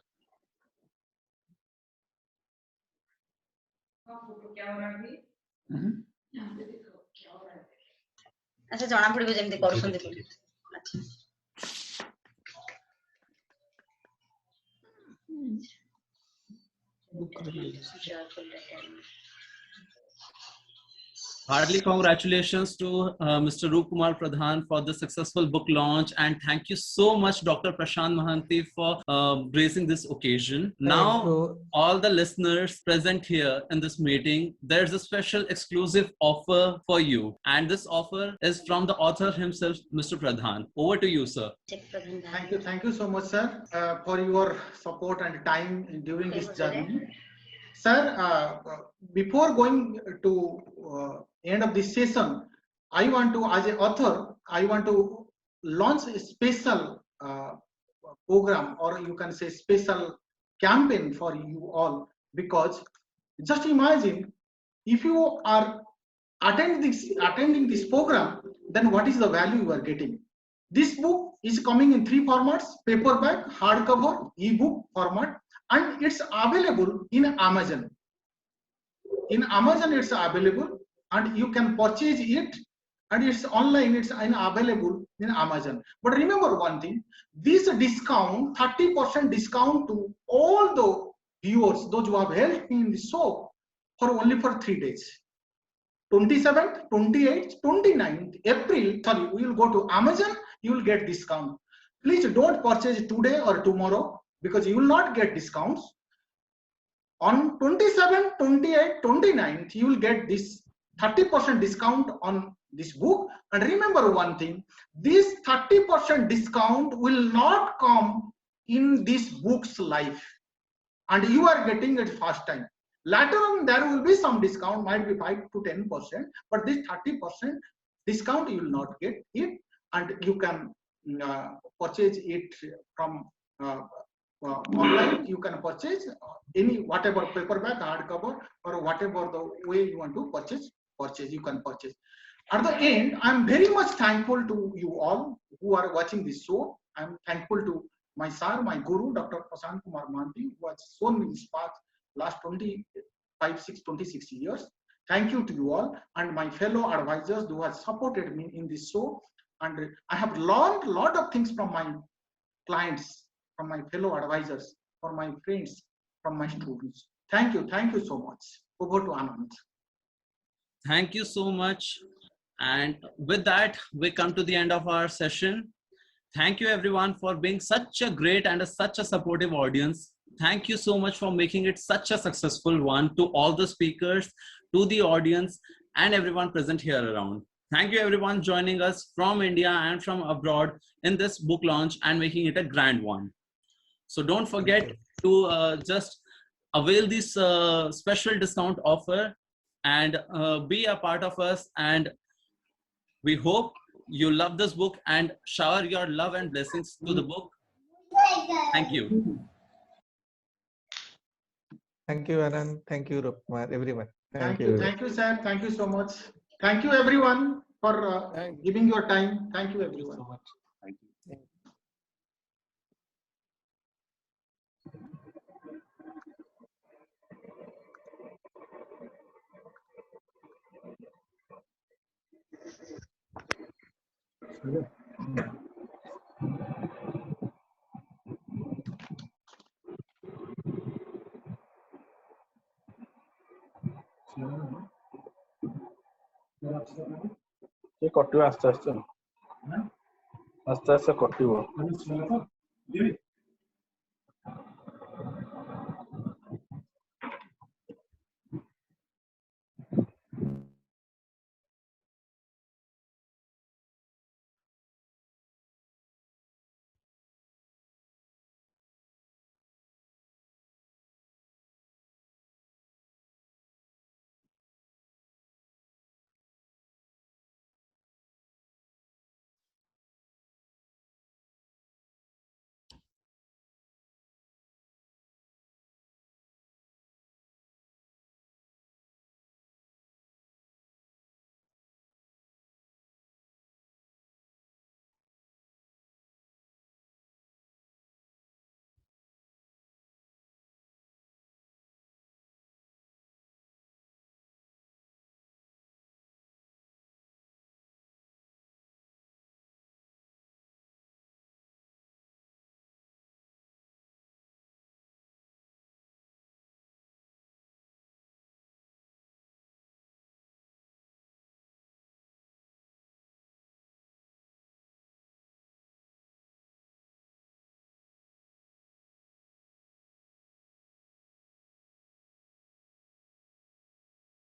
अच्छा जଣା पड़िबो जेमति करछन देखो अच्छा
Heartily congratulations to Mr. Rupakumar Pradhan for the successful book launch, and thank you so much, Dr. Prashant Mohanty, for gracing this occasion. Now, all the listeners present here in this meeting, there's a special exclusive offer for you, and this offer is from the author himself, Mr. Pradhan. Over to you, sir.
Thank you so much, sir, for your support and time during this journey. Sir, before going to end of this session, I want to, as an author, I want to launch a special program, or you can say special campaign for you all, because just imagine if you are attending this program, then what is the value you are getting? This book is coming in 3 formats: paperback, hardcover, ebook format, and it's available in Amazon. In Amazon, it's available, and you can purchase it, and it's online. It's available in Amazon. But remember one thing: this discount, 30% discount to all the viewers, those who have helped me in the show, for only for 3 days. 27th, 28th, 29th April. Sorry, we will go to Amazon. You will get discount. Please don't purchase today or tomorrow, because you will not get discounts. On 27th, 28th, 29th, you will get this 30% discount on this book. And remember one thing: this 30% discount will not come in this book's life, and you are getting it first time. Later on, there will be some discount, might be 5 to 10%, but this 30% discount you will not get it, and you can purchase it from online. You can purchase whatever paperback, hardcover, or whatever the way you want to purchase. You can purchase. At the end, I'm very much thankful to you all who are watching this show. I'm thankful to my sir, my guru, Dr. Prasanta Mohanty, who has shown me this path last 26 years. Thank you to you all, and my fellow advisors who have supported me in this show. And I have learned a lot of things from my clients, from my fellow advisors, from my friends, from my students. Thank you so much. Over to Anand.
Thank you so much. And with that, we come to the end of our session. Thank you everyone for being such a great and such a supportive audience. Thank you so much for making it such a successful one, to all the speakers, to the audience, and everyone present here around. Thank you everyone joining us from India and from abroad in this book launch and making it a grand one. So don't forget to just avail this special discount offer and be a part of us. And we hope you love this book and shower your love and blessings to the book. Thank you.
Thank you, Anand. Thank you, Rupakumar, everyone.
Thank you, Sam. Thank you so much. Thank you, everyone, for giving your time. Thank you, everyone.
So much. Thank you.
ସେ କଟିବ ଆସ୍ତେ ଆସ୍ତେ ଆସ୍ତେ ଆସ୍ତେ କଟିବ।